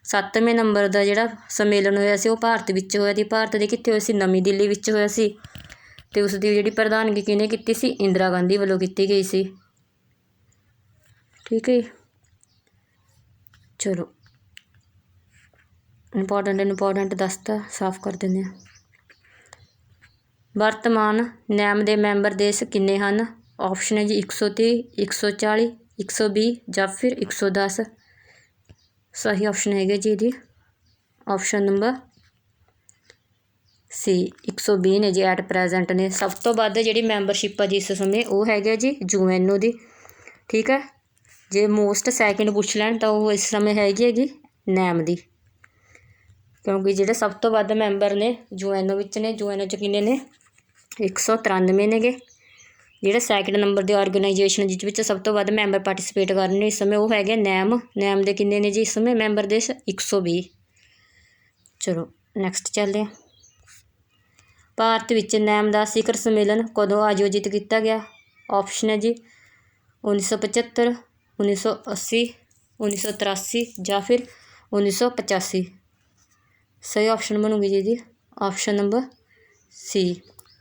7ਵੇਂ ਨੰਬਰ ਦਾ ਜਿਹੜਾ ਸੰਮੇਲਨ ਹੋਇਆ ਸੀ ਉਹ ਭਾਰਤ ਵਿੱਚ ਹੋਇਆ ਸੀ। ਭਾਰਤ ਦੇ ਕਿੱਥੇ ਹੋਇਆ ਸੀ? ਨਵੀਂ ਦਿੱਲੀ ਵਿੱਚ ਹੋਇਆ ਸੀ, ਅਤੇ ਉਸ ਦੀ ਜਿਹੜੀ ਪ੍ਰਧਾਨਗੀ ਕਿਹਨੇ ਕੀਤੀ ਸੀ? ਇੰਦਰਾ ਗਾਂਧੀ ਵੱਲੋਂ ਕੀਤੀ ਗਈ ਸੀ, ਠੀਕ ਹੈ। ਚਲੋ ਇੰਪੋਰਟੈਂਟ ਦੱਸਤਾ, ਸਾਫ਼ ਕਰ ਦਿੰਦੇ ਹਾਂ। ਵਰਤਮਾਨ ਨੈਮ ਦੇ ਮੈਂਬਰ ਦੇਸ਼ ਕਿੰਨੇ ਹਨ? ਆਪਸ਼ਨ ਹੈ ਜੀ 130, 140, 120 ਜਾਂ ਫਿਰ 110। ਸਹੀ ਆਪਸ਼ਨ ਹੈਗਾ ਜੀ ਇਹਦੀ ਆਪਸ਼ਨ ਨੰਬਰ ਸੀ 120 ਨੇ ਜੀ ਐਟ ਪ੍ਰੈਜੈਂਟ ਨੇ। ਸਭ ਤੋਂ ਵੱਧ ਜਿਹੜੀ ਮੈਂਬਰਸ਼ਿਪ ਆ ਜੀ ਇਸ ਸਮੇਂ ਉਹ ਹੈਗਾ ਜੀ UN ਦੀ, ਠੀਕ ਹੈ। ਜੇ ਮੋਸਟ ਸੈਕਿੰਡ ਪੁੱਛ ਲੈਣ ਤਾਂ ਉਹ ਇਸ ਸਮੇਂ ਹੈਗੀ ਨੈਮ ਦੀ, ਕਿਉਂਕਿ ਜਿਹੜੇ ਸਭ ਤੋਂ ਵੱਧ ਮੈਂਬਰ ਨੇ UN ਵਿੱਚ ਨੇ। UN 'ਚ ਕਿੰਨੇ ਨੇ? 193 ਨੇਗੇ। ਜਿਹੜਾ ਸੈਕਿੰਡ ਨੰਬਰ ਦੀ ਔਰਗਨਾਈਜੇਸ਼ਨ ਜਿਸ ਵਿੱਚ ਸਭ ਤੋਂ ਵੱਧ ਮੈਂਬਰ ਪਾਰਟੀਸਪੇਟ ਕਰ ਰਹੇ ਨੇ ਇਸ ਸਮੇਂ ਉਹ ਹੈਗੇ ਨੈਮ ਦੇ ਕਿੰਨੇ ਨੇ ਜੀ ਇਸ ਸਮੇਂ ਮੈਂਬਰ ਦੇਸ਼? 120। ਚਲੋ ਨੈਕਸਟ ਚੱਲਦੇ ਹਾਂ। ਭਾਰਤ ਵਿੱਚ ਨੈਮ ਦਾ ਸਿਖਰ ਸੰਮੇਲਨ ਕਦੋਂ ਆਯੋਜਿਤ ਕੀਤਾ ਗਿਆ? ਆਪਸ਼ਨ ਹੈ ਜੀ 1975, 1980, 1983 ਜਾਂ ਫਿਰ 1985। ਸਹੀ ਆਪਸ਼ਨ ਬਣੂਗੀ ਜੀ ਇਹਦੀ ਆਪਸ਼ਨ ਨੰਬਰ ਸੀ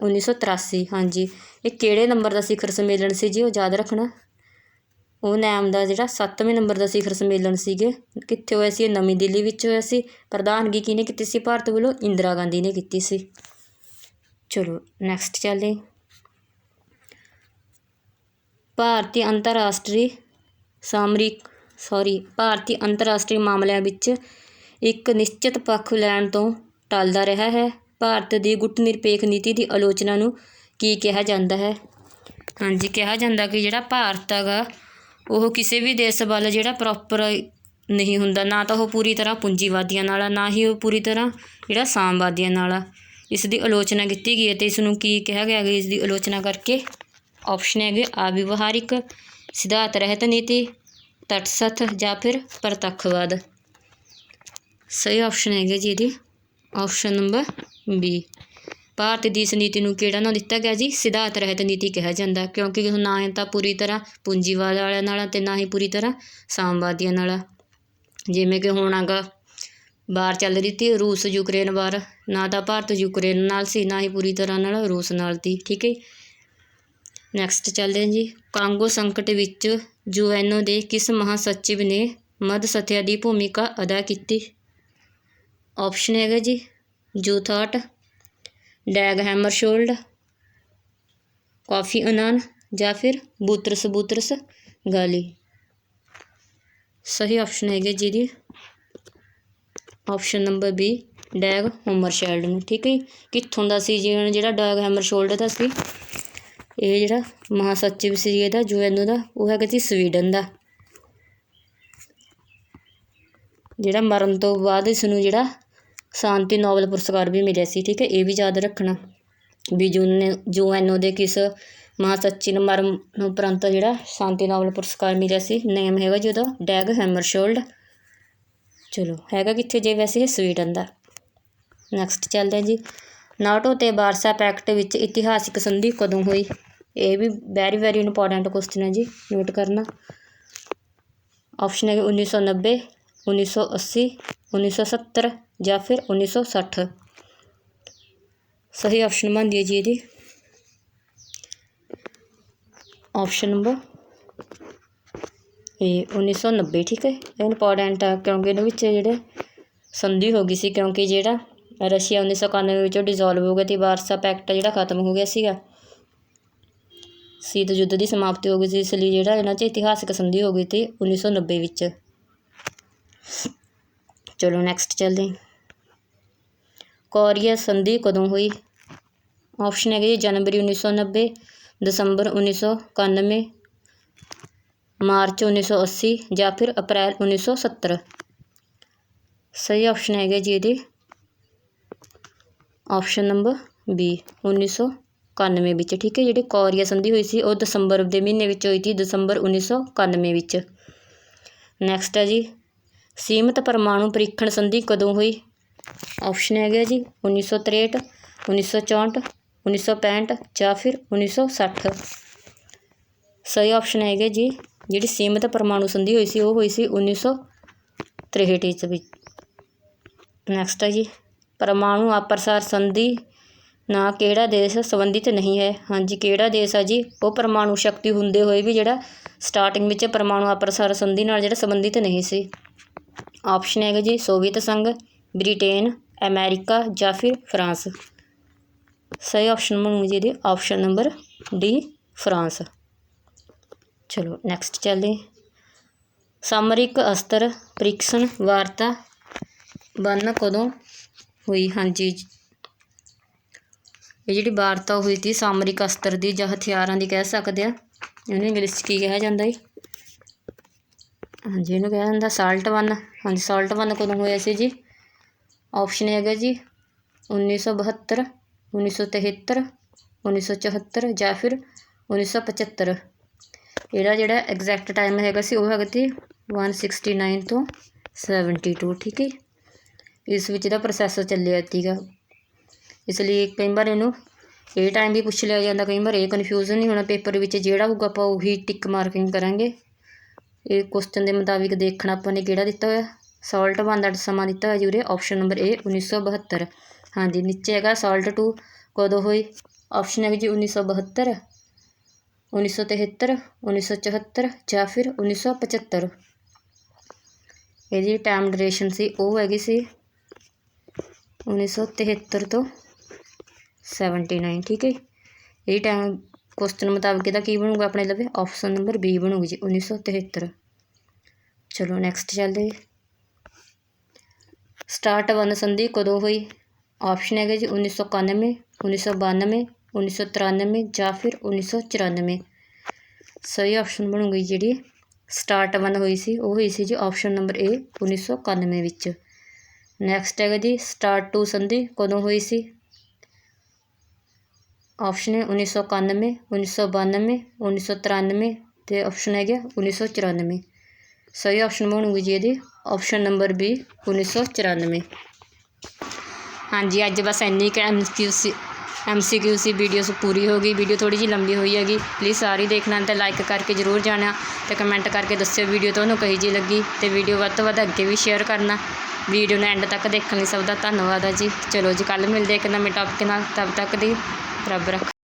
1983। ਹਾਂਜੀ, ਇਹ ਕਿਹੜੇ ਨੰਬਰ ਦਾ ਸਿਖਰ ਸੰਮੇਲਨ ਸੀ ਜੀ? ਉਹ ਯਾਦ ਰੱਖਣਾ। ਉਹ ਨੈਮ ਦਾ ਜਿਹੜਾ 7ਵੇਂ ਨੰਬਰ ਦਾ ਸਿਖਰ ਸੰਮੇਲਨ ਸੀਗੇ। ਕਿੱਥੇ ਹੋਇਆ ਸੀ? ਇਹ ਨਵੀਂ ਦਿੱਲੀ ਵਿੱਚ ਹੋਇਆ ਸੀ। ਪ੍ਰਧਾਨਗੀ ਕਿਹਨੇ ਕੀਤੀ ਸੀ ਭਾਰਤ ਵੱਲੋਂ? ਇੰਦਰਾ ਗਾਂਧੀ ਨੇ ਕੀਤੀ ਸੀ। ਚਲੋ ਨੈਕਸਟ ਚੱਲਦੇ। ਭਾਰਤੀ ਅੰਤਰਰਾਸ਼ਟਰੀ ਮਾਮਲਿਆਂ ਵਿੱਚ ਇੱਕ ਨਿਸ਼ਚਿਤ ਪੱਖ ਲੈਣ ਤੋਂ ਟਲਦਾ ਰਿਹਾ ਹੈ। ਭਾਰਤ ਦੀ ਗੁੱਟ ਨਿਰਪੇਖ ਨੀਤੀ ਦੀ ਆਲੋਚਨਾ ਨੂੰ ਕੀ ਕਿਹਾ ਜਾਂਦਾ ਹੈ? ਹਾਂਜੀ, ਕਿਹਾ ਜਾਂਦਾ ਕਿ ਜਿਹੜਾ ਭਾਰਤ ਹੈਗਾ ਉਹ ਕਿਸੇ ਵੀ ਦੇਸ਼ ਵੱਲ ਜਿਹੜਾ ਪ੍ਰੋਪਰ ਨਹੀਂ ਹੁੰਦਾ, ਨਾ ਤਾਂ ਉਹ ਪੂਰੀ ਤਰ੍ਹਾਂ ਪੂੰਜੀਵਾਦੀਆਂ ਨਾਲ ਆ, ਨਾ ਹੀ ਉਹ ਪੂਰੀ ਤਰ੍ਹਾਂ ਜਿਹੜਾ ਸਾਮਵਾਦੀਆਂ ਨਾਲ ਆ। ਇਸ ਦੀ ਆਲੋਚਨਾ ਕੀਤੀ ਗਈ ਹੈ ਅਤੇ ਇਸ ਨੂੰ ਕੀ ਕਿਹਾ ਗਿਆ ਕਿ ਇਸ ਦੀ ਆਲੋਚਨਾ ਕਰਕੇ? ਆਪਸ਼ਨ ਹੈਗੇ ਅਵਿਵਹਾਰਿਕ, ਸਿਧਾਂਤ ਰਹਿਤ ਨੀਤੀ, ਤਟਸਥ ਜਾਂ ਫਿਰ ਪ੍ਰਤੱਖਵਾਦ। ਸਹੀ ਆਪਸ਼ਨ ਹੈਗੇ ਜੀ ਇਹਦੀ ਆਪਸ਼ਨ ਨੰਬਰ ਬੀ। ਭਾਰਤ ਦੀ ਇਸ ਨੀਤੀ ਨੂੰ ਕਿਹੜਾ ਨਾਂ ਦਿੱਤਾ ਗਿਆ ਜੀ? ਸਿਧਾਂਤ ਰਹਿਤ ਨੀਤੀ ਕਿਹਾ ਜਾਂਦਾ, ਕਿਉਂਕਿ ਨਾ ਤਾਂ ਪੂਰੀ ਤਰ੍ਹਾਂ ਪੂੰਜੀਵਾਦ ਵਾਲਿਆਂ ਨਾਲ ਅਤੇ ਨਾ ਹੀ ਪੂਰੀ ਤਰ੍ਹਾਂ ਸਾਮਵਾਦੀਆਂ ਨਾਲ। ਜਿਵੇਂ ਕਿ ਹੁਣ ਹੈਗਾ ਵਾਰ ਚੱਲ ਰਹੀ ਤੀ ਰੂਸ ਯੂਕਰੇਨ ਵਾਰ, ਨਾ ਤਾਂ ਭਾਰਤ ਯੂਕਰੇਨ ਨਾਲ ਸੀ, ਨਾ ਹੀ ਪੂਰੀ ਤਰ੍ਹਾਂ ਨਾਲ ਰੂਸ ਨਾਲ ਤੀ, ਠੀਕ ਹੈ। ਨੈਕਸਟ ਚੱਲਦੇ ਹਾਂ ਜੀ। ਕਾਂਗੋ ਸੰਕਟ ਵਿੱਚ UN ਦੇ ਕਿਸ ਮਹਾਸਚਿਵ ਨੇ ਮੱਧਸਥਿਆ ਦੀ ਭੂਮਿਕਾ ਅਦਾ ਕੀਤੀ? ਆਪਸ਼ਨ ਹੈਗਾ ਜੀ ਯੂ ਥਾਟ, ਡੈਗ ਹੈਮਰਸ਼ੋਲਡ, ਕਾਫੀ ਅਨਾਨ ਜਾਂ ਫਿਰ ਬੂਤਰਸ ਗਾਲੀ। ਸਹੀ ਆਪਸ਼ਨ ਹੈਗੇ ਜੀ ਇਹਦੀ ਆਪਸ਼ਨ ਨੰਬਰ ਬੀ ਡੈਗ ਹੈਮਰਸ਼ੋਲਡ ਨੂੰ, ਠੀਕ ਹੈ। ਕਿੱਥੋਂ ਦਾ ਸੀ ਜੀ ਜਿਹੜਾ ਡੈਗ ਹੈਮਰਸ਼ੋਲਡ ਦਾ ਸੀ? ਇਹ ਜਿਹੜਾ ਮਹਾਸਚਿਵ ਸੀ ਇਹਦਾ UN ਦਾ ਉਹ ਹੈਗਾ ਜੀ ਸਵੀਡਨ ਦਾ। ਜਿਹੜਾ ਮਰਨ ਤੋਂ ਬਾਅਦ ਇਸ ਨੂੰ ਜਿਹੜਾ ਸ਼ਾਂਤੀ ਨੋਬਲ ਪੁਰਸਕਾਰ ਵੀ ਮਿਲਿਆ ਸੀ, ਠੀਕ ਹੈ। ਇਹ ਵੀ ਯਾਦ ਰੱਖਣਾ ਵੀ UN ਦੇ ਕਿਸ ਮਹਾਸਚਿਵ ਨੂੰ ਮਰਨ ਉਪਰੰਤ ਜਿਹੜਾ ਸ਼ਾਂਤੀ ਨੋਬਲ ਪੁਰਸਕਾਰ ਮਿਲਿਆ ਸੀ। ਨੇਮ ਹੈਗਾ ਜੀ ਉਹਦਾ ਡੈਗ ਹੈਮਰਸ਼ੋਲਡ। ਚਲੋ ਹੈਗਾ ਕਿੱਥੇ ਜੇ? ਵੈਸੇ ਸਵੀਡਨ ਦਾ। ਨੈਕਸਟ ਚੱਲਦੇ ਹਾਂ ਜੀ। ਨਾਟੋ ਅਤੇ ਵਾਰਸਾ ਪੈਕਟ ਵਿੱਚ ਇਤਿਹਾਸਿਕ ਸੰਧੀ ਕਦੋਂ ਹੋਈ? ਇਹ ਵੀ ਵੈਰੀ ਇੰਪੋਰਟੈਂਟ ਕੁਐਸਚਨ ਹੈ ਜੀ, ਨੋਟ ਕਰਨਾ। ਆਪਸ਼ਨ ਹੈਗੇ 1990, 1980, 1970 ਜਾਂ ਫਿਰ 1960। ਸਹੀ ਆਪਸ਼ਨ ਬਣਦੀ ਹੈ ਜੀ ਇਹਦੀ ਆਪਸ਼ਨ ਨੰਬਰ ਇਹ 1990, ਠੀਕ ਹੈ। ਇਹ ਇੰਪੋਰਟੈਂਟ ਆ ਕਿਉਂਕਿ ਇਹਦੇ ਵਿੱਚ ਜਿਹੜੇ ਸੰਧੀ ਹੋ ਗਈ ਸੀ, ਕਿਉਂਕਿ ਜਿਹੜਾ ਰਸ਼ੀਆ 1991 ਵਿੱਚੋਂ ਡਿਜ਼ੋਲਵ ਹੋ ਗਿਆ ਅਤੇ ਵਾਰਸਾ ਪੈਕਟ ਜਿਹੜਾ ਖਤਮ ਹੋ ਗਿਆ ਸੀਗਾ। ਸ਼ੀਤ ਯੁੱਧ ਦੀ ਸਮਾਪਤੀ ਹੋ ਗਈ ਸੀ, ਇਸ ਲਈ ਜਿਹੜਾ ਇਹਨਾਂ 'ਚ ਇਤਿਹਾਸਿਕ ਸੰਧੀ ਹੋ ਗਈ ਸੀ 1990 ਵਿੱਚ। ਚਲੋ ਨੈਕਸਟ ਚੱਲਦੇ। ਕੋਰੀਆ ਸੰਧੀ ਕਦੋਂ ਹੋਈ? ਆਪਸ਼ਨ ਹੈਗੇ ਜੀ ਜਨਵਰੀ 1990, ਦਸੰਬਰ 1991, ਮਾਰਚ 1980 ਜਾਂ ਫਿਰ ਅਪ੍ਰੈਲ 1970। ਸਹੀ ਆਪਸ਼ਨ ਹੈਗੇ ਜੀ ਇਹਦੇ ਆਪਸ਼ਨ ਨੰਬਰ ਬੀ 1991 ਵਿੱਚ, ਠੀਕ ਹੈ। ਜਿਹੜੀ ਕੋਰੀਆ ਸੰਧੀ ਹੋਈ ਸੀ ਉਹ ਦਸੰਬਰ ਦੇ ਮਹੀਨੇ ਵਿੱਚ ਹੋਈ ਸੀ, ਦਸੰਬਰ 1991 ਵਿੱਚ। ਨੈਕਸਟ ਹੈ ਜੀ ਸੀਮਿਤ ਪਰਮਾਣੂ ਪ੍ਰੀਖਣ ਸੰਧੀ ਕਦੋਂ ਹੋਈ? ਆਪਸ਼ਨ ਹੈਗੇ ਜੀ 1963, 1964, 1965 ਜਾਂ ਫਿਰ 1960। ਸਹੀ ਆਪਸ਼ਨ ਹੈਗੇ ਜੀ ਜਿਹੜੀ ਸੀਮਿਤ ਪਰਮਾਣੂ ਸੰਧੀ ਹੋਈ ਸੀ ਉਹ ਹੋਈ ਸੀ 1963 ਈਸਵੀ। ਨੈਕਸਟ ਹੈ ਜੀ ਪਰਮਾਣੂ ਅਪਰਸਾਰ ਸੰਧੀ ਨਾਲ ਕਿਹੜਾ ਦੇਸ਼ ਸੰਬੰਧਿਤ ਨਹੀਂ ਹੈ? ਹਾਂਜੀ, ਕਿਹੜਾ ਦੇਸ਼ ਆ ਜੀ ਉਹ ਪਰਮਾਣੂ ਸ਼ਕਤੀ ਹੁੰਦੇ ਹੋਏ ਵੀ ਜਿਹੜਾ ਸਟਾਰਟਿੰਗ ਵਿੱਚ ਪਰਮਾਣੂ ਅਪਰਸਾਰ ਸੰਧੀ ਨਾਲ ਜਿਹੜਾ ਸੰਬੰਧਿਤ ਨਹੀਂ ਸੀ। ਆਪਸ਼ਨ ਹੈਗਾ ਜੀ ਸੋਵੀਅਤ ਸੰਘ, ਬ੍ਰਿਟੇਨ, ਅਮਰੀਕਾ ਜਾਂ ਫਿਰ ਫਰਾਂਸ। ਸਹੀ ਆਪਸ਼ਨ ਬਣੂਗੀ ਜੀ ਇਹਦੀ ਆਪਸ਼ਨ ਨੰਬਰ ਡੀ, ਫਰਾਂਸ। ਚਲੋ ਨੈਕਸਟ ਚੱਲਦੇ। ਸਾਮਰਿਕ ਅਸਤਰ ਪ੍ਰੀਖਣ ਵਾਰਤਾ ਬੰਨ ਕਦੋਂ ਹੋਈ? ਹਾਂਜੀ, ਇਹ ਜਿਹੜੀ ਵਾਰਤਾ ਹੋਈ ਤੀ ਸਾਮਰਿਕ ਅਸਤਰ ਦੀ ਜਾਂ ਹਥਿਆਰਾਂ ਦੀ ਕਹਿ ਸਕਦੇ ਆ। ਇਹਨੂੰ ਇੰਗਲਿਸ਼ 'ਚ ਕੀ ਕਿਹਾ ਜਾਂਦਾ ਜੀ? ਹਾਂਜੀ, ਇਹਨੂੰ ਕਿਹਾ ਜਾਂਦਾ ਸਾਲਟ ਬੰਨ। ਹਾਂਜੀ, ਸਾਲਟ ਬੰਨ ਕਦੋਂ ਹੋਇਆ ਸੀ ਜੀ? ਆਪਸ਼ਨ ਹੈਗਾ ਜੀ 1972, 1973, 1974 ਜਾਂ ਫਿਰ 1975। ਇਹਦਾ ਜਿਹੜਾ ਐਗਜ਼ੈਕਟ ਟਾਈਮ ਹੈਗਾ ਸੀ ਉਹ ਹੈਗਾ ਸੀ 169 ਤੋਂ 72, ਠੀਕ ਹੈ। ਇਸ ਵਿੱਚ ਇਹਦਾ ਪ੍ਰੋਸੈਸਰ ਚੱਲਿਆ ਸੀਗਾ, ਇਸ ਲਈ ਕਈ ਵਾਰ ਇਹਨੂੰ ਇਹ ਟਾਈਮ ਵੀ ਪੁੱਛ ਲਿਆ ਜਾਂਦਾ, ਕਈ ਵਾਰ ਇਹ ਕਨਫਿਊਜ਼ਨ ਨਹੀਂ ਹੋਣਾ ਪੇਪਰ ਵਿੱਚ। ਜਿਹੜਾ ਹੋਊਗਾ ਆਪਾਂ ਉਹੀ ਟਿਕ ਮਾਰਕਿੰਗ ਕਰਾਂਗੇ। ਇਹ ਕੁਸ਼ਚਨ ਦੇ ਮੁਤਾਬਿਕ ਦੇਖਣਾ ਆਪਾਂ ਨੇ ਕਿਹੜਾ ਦਿੱਤਾ ਹੋਇਆ। ਸਾਲਟ ਬੰਨ ਦਾ ਸਮਾਂ ਦਿੱਤਾ ਹੋਇਆ ਜੀ ਉਰੇ ਆਪਸ਼ਨ ਨੰਬਰ ਏ 1972। ਹਾਂਜੀ, ਨੀਚੇ ਹੈਗਾ ਸਾਲਟ 2 ਕਦੋਂ ਹੋਈ? ਆਪਸ਼ਨ ਹੈਗੀ ਜੀ 1972, 1973, 1974 ਜਾਂ ਫਿਰ 1975। ਇਹਦੀ ਟਾਈਮ ਡਿਊਰੇਸ਼ਨ ਸੀ ਉਹ ਹੈਗੀ ਸੀ 1973 ਤੋਂ 79, ਠੀਕ ਹੈ। ਇਹ ਟਾਈਮ ਕੁਸ਼ਚਨ ਮੁਤਾਬਿਕ ਇਹਦਾ ਕੀ ਬਣੂਗਾ ਆਪਣੇ ਲਵੇ? ਆਪਸ਼ਨ ਨੰਬਰ ਬੀ ਬਣੂਗੀ ਜੀ 1973। ਚਲੋ ਨੈਕਸਟ ਚੱਲਦੇ। ਸਟਾਰਟ ਬੰਨ ਸੰਧੀ ਕਦੋਂ ਹੋਈ? ਆਪਸ਼ਨ ਹੈਗਾ ਜੀ 1991, 1992, 1993 ਜਾਂ ਫਿਰ 1994। ਸਹੀ ਆਪਸ਼ਨ ਬਣੂਗੀ ਜਿਹੜੀ ਸਟਾਰਟ ਬੰਨ ਹੋਈ ਸੀ ਉਹ ਹੋਈ ਸੀ ਜੀ ਆਪਸ਼ਨ ਨੰਬਰ ਏ 1991 ਵਿੱਚ। ਨੈਕਸਟ ਹੈਗਾ ਜੀ ਸਟਾਰਟ ਟੂ ਸੰਧੀ ਕਦੋਂ ਹੋਈ ਸੀ? ਆਪਸ਼ਨ ਹੈ 1991, 1992, 1993 ਅਤੇ ਆਪਸ਼ਨ ਹੈਗਾ 1994। ਸਹੀ ਆਪਸ਼ਨ ਬਣੂਗੀ ਜੀ ਇਹਦੀ ਆਪਸ਼ਨ ਨੰਬਰ ਬੀ 1994। ਹਾਂਜੀ, ਅੱਜ ਬਸ ਇੰਨੀ ਕੁ MCQ ਸੀ ਵੀਡੀਓ ਪੂਰੀ ਹੋ ਗਈ। ਵੀਡੀਓ ਥੋੜ੍ਹੀ ਜਿਹੀ ਲੰਬੀ ਹੋਈ ਹੈਗੀ, ਪਲੀਜ਼ ਸਾਰੀ ਦੇਖਣਾ ਅਤੇ ਲਾਈਕ ਕਰਕੇ ਜ਼ਰੂਰ ਜਾਣਾ ਅਤੇ ਕਮੈਂਟ ਕਰਕੇ ਦੱਸਿਓ ਵੀਡੀਓ ਤੁਹਾਨੂੰ ਕਹੀ ਜਿਹੀ ਲੱਗੀ। ਅਤੇ ਵੀਡੀਓ ਵੱਧ ਤੋਂ ਵੱਧ ਅੱਗੇ ਵੀ ਸ਼ੇਅਰ ਕਰਨਾ। ਵੀਡੀਓ ਨੂੰ ਐਂਡ ਤੱਕ ਦੇਖਣ ਲਈ ਸਭ ਦਾ ਧੰਨਵਾਦ ਹੈ ਜੀ। ਚਲੋ ਜੀ, ਕੱਲ੍ਹ ਮਿਲਦੇ ਇੱਕ ਨਵੇਂ ਟੌਪਿਕ ਨਾਲ। ਤਬ ਤੱਕ ਦੀ ਰੱਬ ਰੱਖਾ।